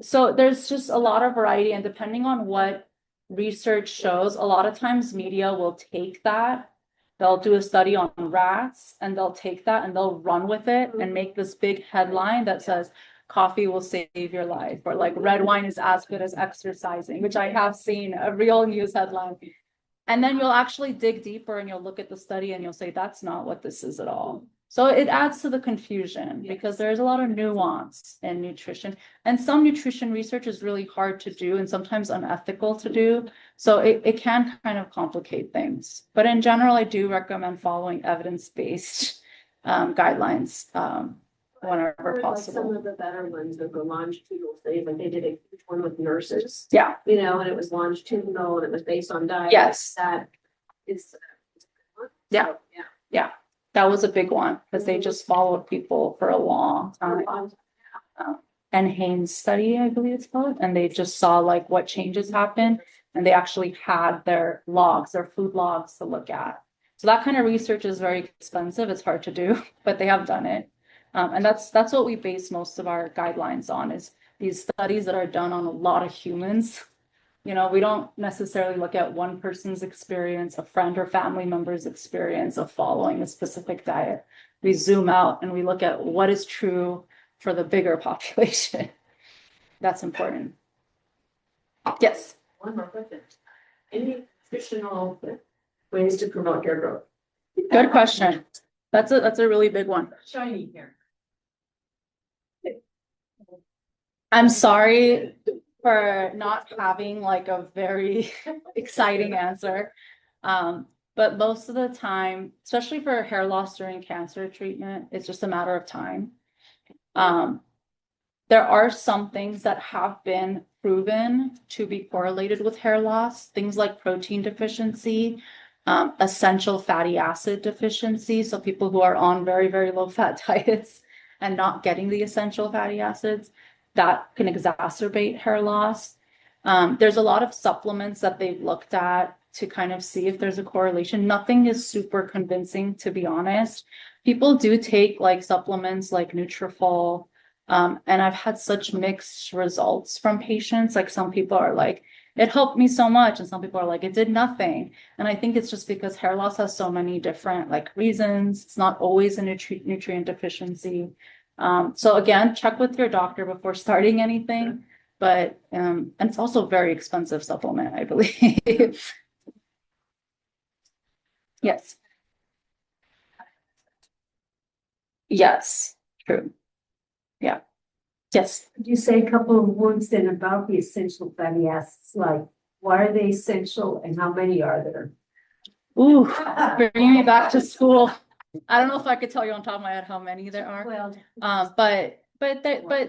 So there's just a lot of variety, and depending on what research shows, a lot of times media will take that. They'll do a study on rats and they'll take that and they'll run with it and make this big headline that says coffee will save your life, or like red wine is as good as exercising, which I have seen a real news headline. And then you'll actually dig deeper and you'll look at the study and you'll say, that's not what this is at all. So it adds to the confusion because there's a lot of nuance in nutrition, and some nutrition research is really hard to do and sometimes unethical to do. So it can kind of complicate things. But in general, I do recommend following evidence-based guidelines whenever possible. Some of the better ones are the longitudinal studies, like they did a huge one with nurses. Yeah. And it was longitudinal and it was based on diet. Yes. That is. Yeah. So, yeah. Yeah, that was a big one because they just followed people for a long time. And Haynes study, I believe it's called, and they just saw like what changes happened, and they actually had their logs, their food logs to look at. So that kind of research is very expensive. It's hard to do, but they have done it. And that's what we base most of our guidelines on, is these studies that are done on a lot of humans. We don't necessarily look at one person's experience, a friend or family member's experience of following a specific diet. We zoom out and we look at what is true for the bigger population. That's important. Yes. One more question. Any nutritional ways to promote hair growth? Good question. That's a really big one. Shiny hair. I'm sorry for not having like a very exciting answer. But most of the time, especially for hair loss during cancer treatment, it's just a matter of time. There are some things that have been proven to be correlated with hair loss, things like protein deficiency, essential fatty acid deficiency. So people who are on very, very low fat diets and not getting the essential fatty acids, that can exacerbate hair loss. There's a lot of supplements that they've looked at to kind of see if there's a correlation. Nothing is super convincing, to be honest. People do take like supplements like Nutrafol, and I've had such mixed results from patients. Like some people are like, it helped me so much, and some people are like, it did nothing. And I think it's just because hair loss has so many different like reasons. It's not always a nutrient deficiency. So again, check with your doctor before starting anything. But and it's also a very expensive supplement, I believe. Yes. Yes, true. Yeah. Yes. Could you say a couple of words then about the essential fatty acids, like why are they essential and how many are there? Ooh, bringing me back to school. I don't know if I could tell you on top of my head how many there are. Well, But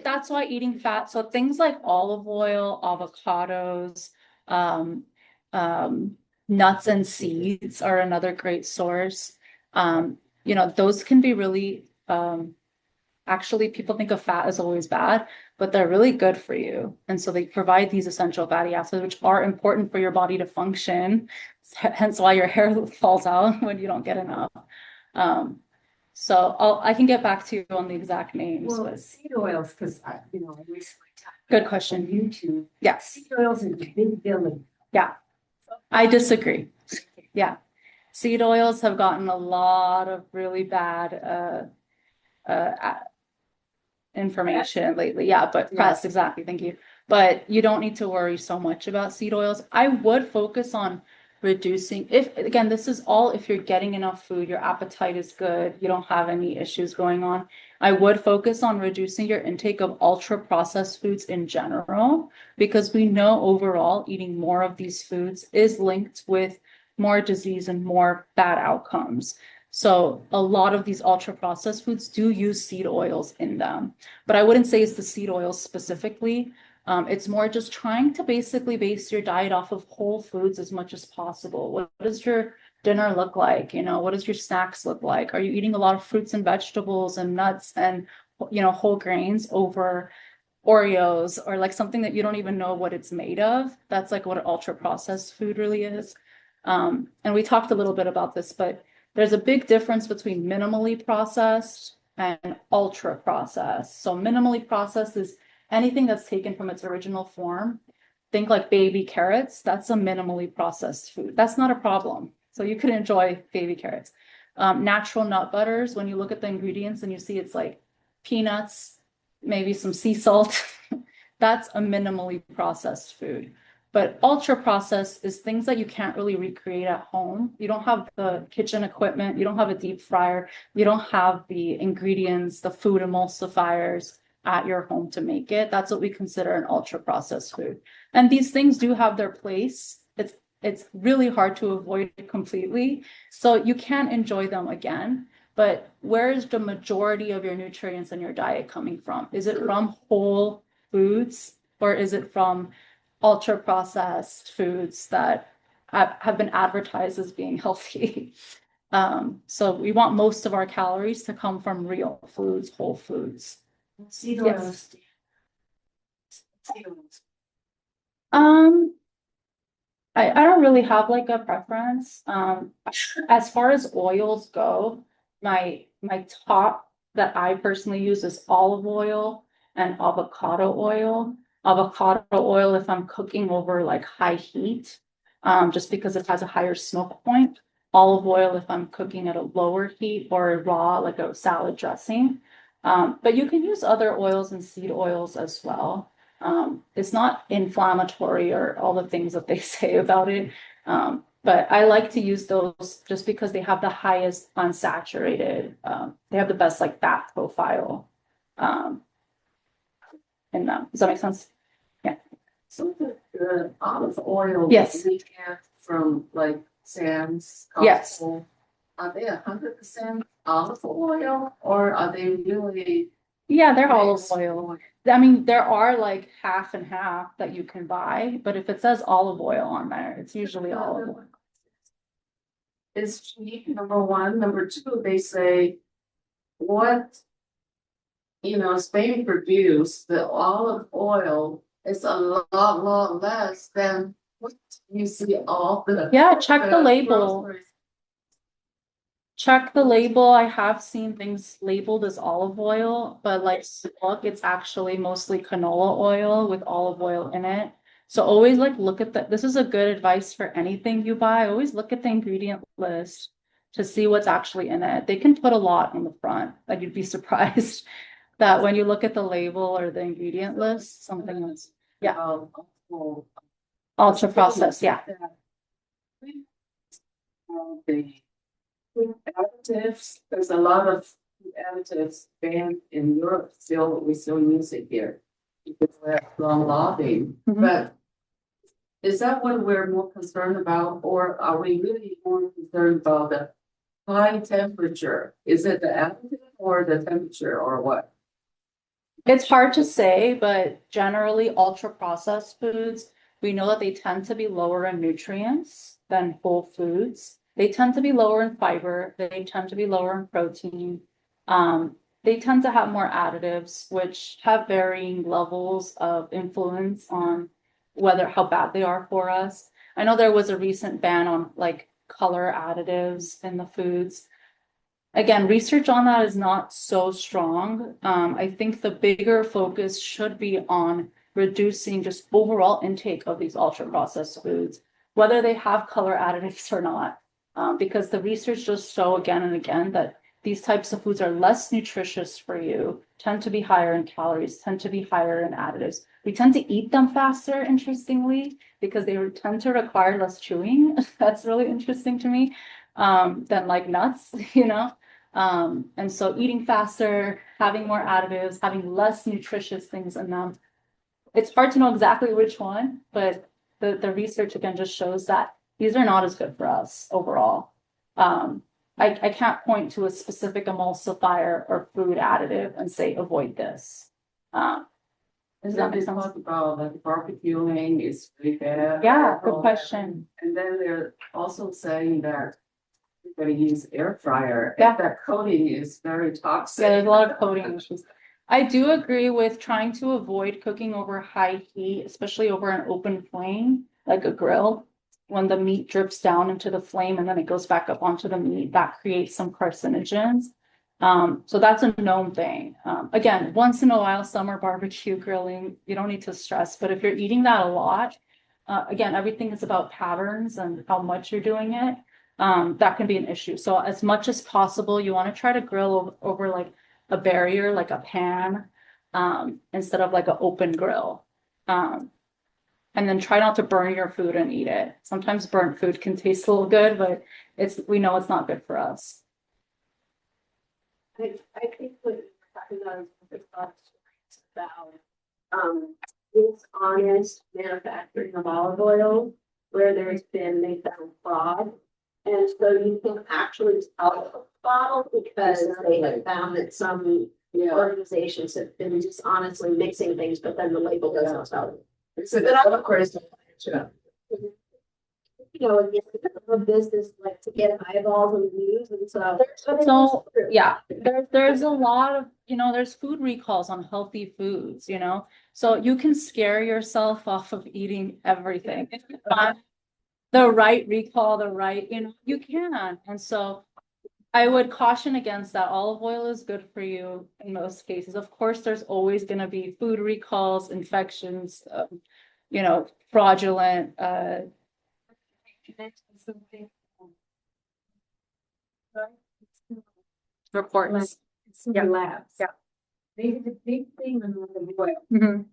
that's why eating fat. So things like olive oil, avocados, nuts and seeds are another great source. Those can be really actually people think of fat as always bad, but they're really good for you. And so they provide these essential fatty acids, which are important for your body to function. Hence why your hair falls out when you don't get enough. So I can get back to you on the exact names, Well, but seed oils, because I recently good on question. YouTube. Yes, Seed oils is a big villain. I disagree. Yeah. Seed oils have gotten a lot of really bad information lately. Yeah, but press, exactly. Thank you. But you don't need to worry so much about seed oils. I would focus on reducing, if again, this is all if you're getting enough food, your appetite is good, you don't have any issues going on. I would focus on reducing your intake of ultra processed foods in general, because we know overall eating more of these foods is linked with more disease and more bad outcomes. So a lot of these ultra processed foods do use seed oils in them, but I wouldn't say it's the seed oils specifically. It's more just trying to basically base your diet off of whole foods as much as possible. What does your dinner look like? What does your snacks look like? Are you eating a lot of fruits and vegetables and nuts and, whole grains over Oreos or like something that you don't even know what it's made of? That's like what an ultra processed food really is. And we talked a little bit about this, but there's a big difference between minimally processed and ultra processed. So minimally processed is anything that's taken from its original form. Think like baby carrots, that's a minimally processed food. That's not a problem. So you can enjoy baby carrots. Natural nut butters, when you look at the ingredients and you see it's like peanuts, maybe some sea salt, that's a minimally processed food. But ultra processed is things that you can't really recreate at home. You don't have the kitchen equipment, you don't have a deep fryer, you don't have the ingredients, the food emulsifiers at your home to make it. That's what we consider an ultra processed food. And these things do have their place. It's really hard to avoid it completely. So you can enjoy them again, but where is the majority of your nutrients in your diet coming from? Is it from whole foods or is it from ultra processed foods that have been advertised as being healthy? So we want most of our calories to come from real foods, whole foods. Seed Yes. oils. Seed oils. I don't really have like a preference. As far as oils go, my top that I personally use is olive oil and avocado oil. Avocado oil if I'm cooking over like high heat, just because it has a higher smoke point. Olive oil if I'm cooking at a lower heat or raw, like a salad dressing. But you can use other oils and seed oils as well. It's not inflammatory or all the things that they say about it. But I like to use those just because they have the highest unsaturated, they have the best like fat profile in them. Does that make sense? So the olive oil. Yes. We get from like Sam's. Yes. Costco, are they 100% olive oil or are they really? Yeah, they're olive mixed? oil. I mean, there are like half and half that you can buy, but if it says olive oil on there, it's usually olive oil. Is cheap, number one. Number two, they say what, is being produced, the olive oil is a lot less than what you see all the. Yeah, check the label. groceries. Check the label. I have seen things labeled as olive oil, but like, look, it's actually mostly canola oil with olive oil in it. So always like look at this is a good advice for anything you buy. Always look at the ingredient list to see what's actually in it. They can put a lot on the front, like you'd be surprised that when you look at the label or the ingredient list, something else. Yeah. Oh, Ultra processed, yeah. With additives, there's a lot of food additives banned in Europe, we still use it here. Because we have long lobbying, Mhm. but is that what we're more concerned about, or are we really more concerned about the high temperature? Is it the additive or the temperature or what? It's hard to say, but generally ultra processed foods, we know that they tend to be lower in nutrients than whole foods. They tend to be lower in fiber, they tend to be lower in protein. they tend to have more additives, which have varying levels of influence on whether how bad they are for us. I know there was a recent ban on like color additives in the foods. Again, research on that is not so strong. I think the bigger focus should be on reducing just overall intake of these ultra processed foods, whether they have color additives or not. Because the research does show again and again that these types of foods are less nutritious for you, tend to be higher in calories, tend to be higher in additives. We tend to eat them faster, interestingly, because they tend to require less chewing. That's really interesting to me, than like nuts, you know? And so eating faster, having more additives, having less nutritious things in them. It's hard to know exactly which one, but the research again just shows that these are not as good for us overall. I can't point to a specific emulsifier or food additive and say avoid this. Does that make sense? Talk about like barbecuing is really bad. Yeah, good question. And then they're also saying that you're gonna use air fryer. Yeah. And that coating is very toxic. Yeah, there's a lot of coating issues. I do agree with trying to avoid cooking over high heat, especially over an open flame, like a grill. When the meat drips down into the flame and then it goes back up onto the meat, that creates some carcinogens. So that's a known thing. Again, once in a while, summer barbecue grilling, you don't need to stress, but if you're eating that a lot, again, everything is about patterns and how much you're doing it. That can be an issue. So as much as possible, you want to try to grill over like a barrier, like a pan, instead of like an open grill. And then try not to burn your food and eat it. Sometimes burnt food can taste a little good, but we know it's not good for us. I think what you're talking about is about dishonest manufacturing of olive oil, where there's been they found fraud. And so you can actually tell the bottle because they have found that some organizations have been dishonestly mixing things, but then the label doesn't tell you. It's of course. You know, it's a business like to get eyeballs and views and so. So, yeah, there's a lot of, there's food recalls on healthy foods, so you can scare yourself off of eating everything. If you find the right recall, you can. And so I would caution against that. Olive oil is good for you in most cases. Of course, there's always going to be food recalls, infections, fraudulent, reports. Consumer labs. Yeah. They did a big thing on olive oil. Mhm.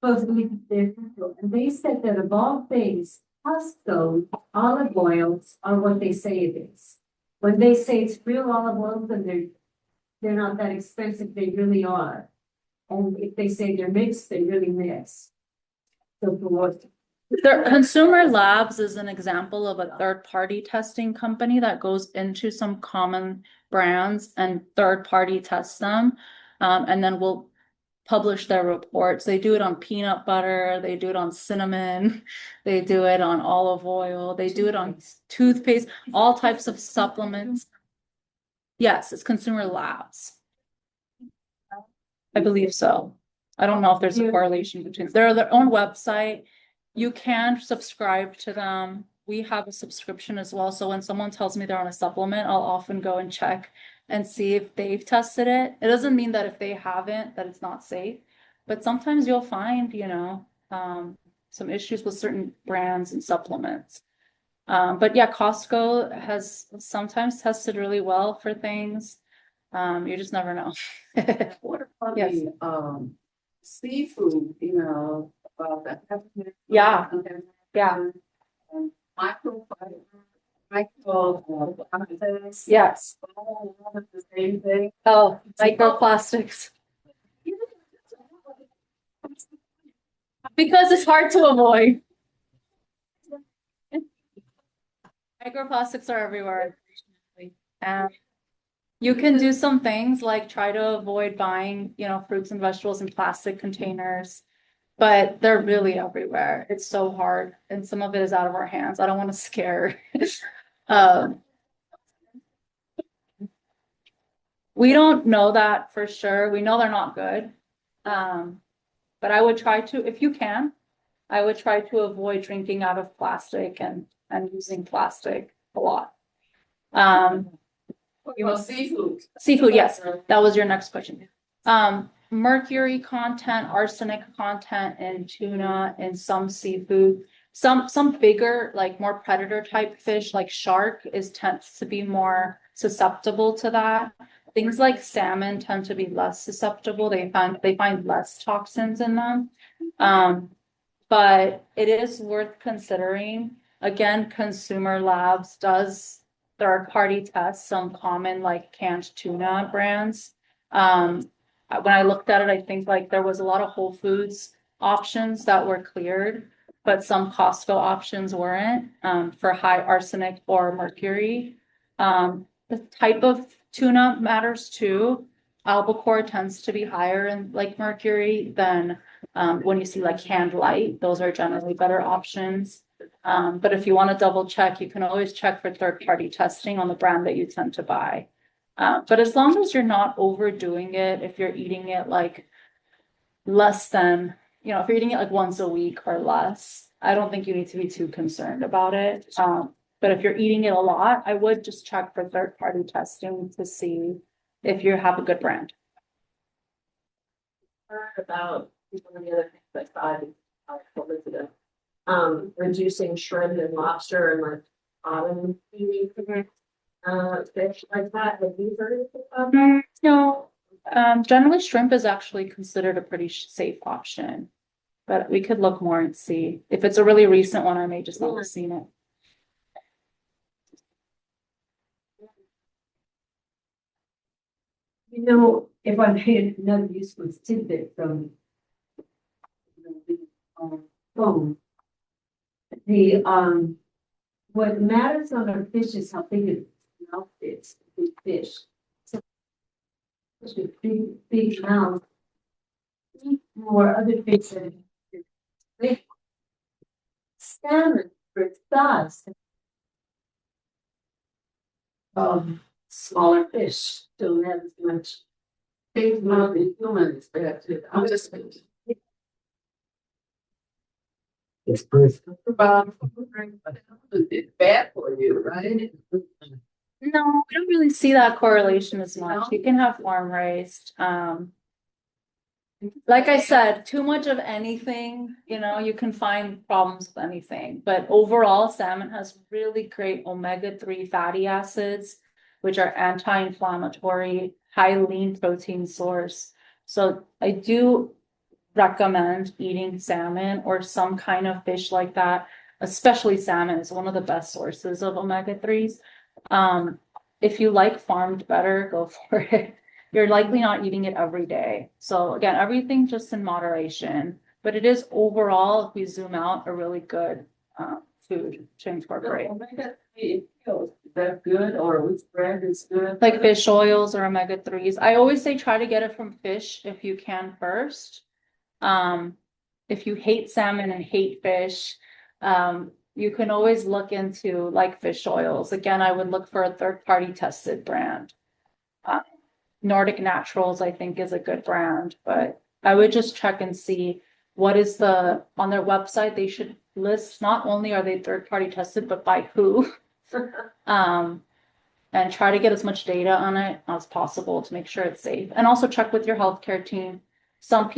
Supposedly they're neutral, and they said that of all things, Costco olive oils are what they say it is. When they say it's real olive oil, then they're not that expensive, they really are. And if they say they're mixed, they really mix. So for what? Consumer Labs is an example of a third-party testing company that goes into some common brands and third-party tests them, and then will publish their reports. They do it on peanut butter, they do it on cinnamon, they do it on olive oil, they do it on toothpaste, all types of supplements. Yes, it's Consumer Labs. I believe so. I don't know if there's a correlation between, they're their own website. You can subscribe to them. We have a subscription as well. So when someone tells me they're on a supplement, I'll often go and check and see if they've tested it. It doesn't mean that if they haven't, that it's not safe. But sometimes you'll find, some issues with certain brands and supplements. But yeah, Costco has sometimes tested really well for things. You just never know. What about Yes. the seafood, about that? Yeah. Yeah. Microfiber, micro. Yes. All the same thing. Oh, microplastics. Because it's hard to avoid. Microplastics are everywhere. You can do some things like try to avoid buying, fruits and vegetables in plastic containers, but they're really everywhere. It's so hard, and some of it is out of our hands. I don't want to scare. We don't know that for sure. We know they're not good. But I would try to, if you can, I would try to avoid drinking out of plastic and using plastic a lot. Seafood. Seafood, yes, that was your next question. Mercury content, arsenic content in tuna and some seafood. Some bigger, like more predator type fish, like shark tends to be more susceptible to that. Things like salmon tend to be less susceptible. They find less toxins in them. But it is worth considering. Again, Consumer Labs does third-party tests, some common like canned tuna brands. When I looked at it, I think like there was a lot of Whole Foods options that were cleared, but some Costco options weren't, for high arsenic or mercury. The type of tuna matters too. Albacore tends to be higher in like mercury than when you see like canned light. Those are generally better options. But if you want to double check, you can always check for third-party testing on the brand that you tend to buy. But as long as you're not overdoing it, if you're eating it like less than, if you're eating it like once a week or less, I don't think you need to be too concerned about it. But if you're eating it a lot, I would just check for third-party testing to see if you have a good brand. Heard about one of the other things that I told it to reducing shrimp and lobster and like bottom feeding fish like that. Have you heard of that? No, generally shrimp is actually considered a pretty safe option, but we could look more and see. If it's a really recent one, I may just not have seen it. If I made another useful tidbit from the phone, what matters on our fish is how big its mouth is, the fish. So, big mouth, eat more other fish than big. Salmon, for its size, smaller fish don't have as much. Big mouth in humans, bad too. I'm just. It's pretty. It's bad for you, right? No, we don't really see that correlation as much. You can have farm raised. Like I said, too much of anything, you can find problems with anything. But overall, salmon has really great omega-3 fatty acids, which are anti-inflammatory, high lean protein source. So I do recommend eating salmon or some kind of fish like that, especially salmon is one of the best sources of omega-3s. If you like farmed better, go for it. You're likely not eating it every day. So again, everything just in moderation, but it is overall, if we zoom out, a really good food to incorporate. Is that good, or which brand is good? Like fish oils or omega-3s. I always say try to get it from fish if you can first. If you hate salmon and hate fish, you can always look into like fish oils. Again, I would look for a third-party tested brand. Nordic Naturals, I think, is a good brand, but I would just check and see what is on their website. They should list not only are they third-party tested, but by who. And try to get as much data on it as possible to make sure it's safe. And also check with your healthcare team. Some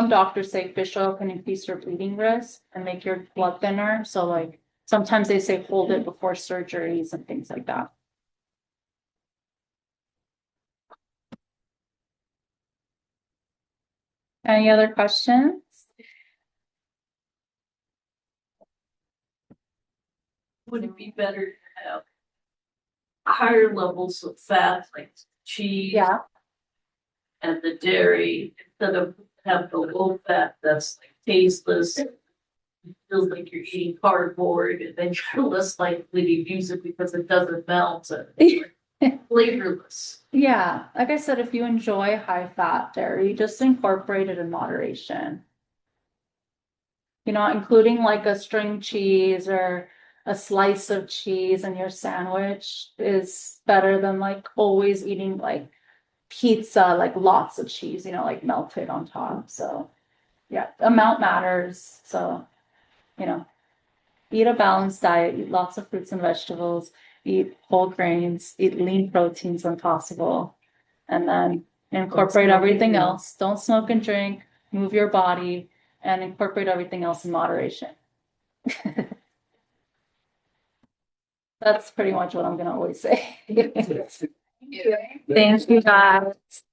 doctors say fish oil can increase your bleeding risk and make your blood thinner. So like sometimes they say hold it before surgeries and things like that. Any other questions? Would it be better to have higher levels of fat like cheese Yeah. and the dairy instead of have the low fat that's like tasteless? It feels like you're eating cardboard, and then you're less likely to use it because it doesn't melt and flavorless. Yeah, like I said, if you enjoy high fat dairy, just incorporate it in moderation. Including like a string cheese or a slice of cheese in your sandwich is better than like always eating like pizza, like lots of cheese, like melted on top. So yeah, amount matters. So, eat a balanced diet, eat lots of fruits and vegetables, eat whole grains, eat lean proteins when possible, and then incorporate everything else. Don't smoke and drink, move your body, and incorporate everything else in moderation. That's pretty much what I'm gonna always say. Thank you guys.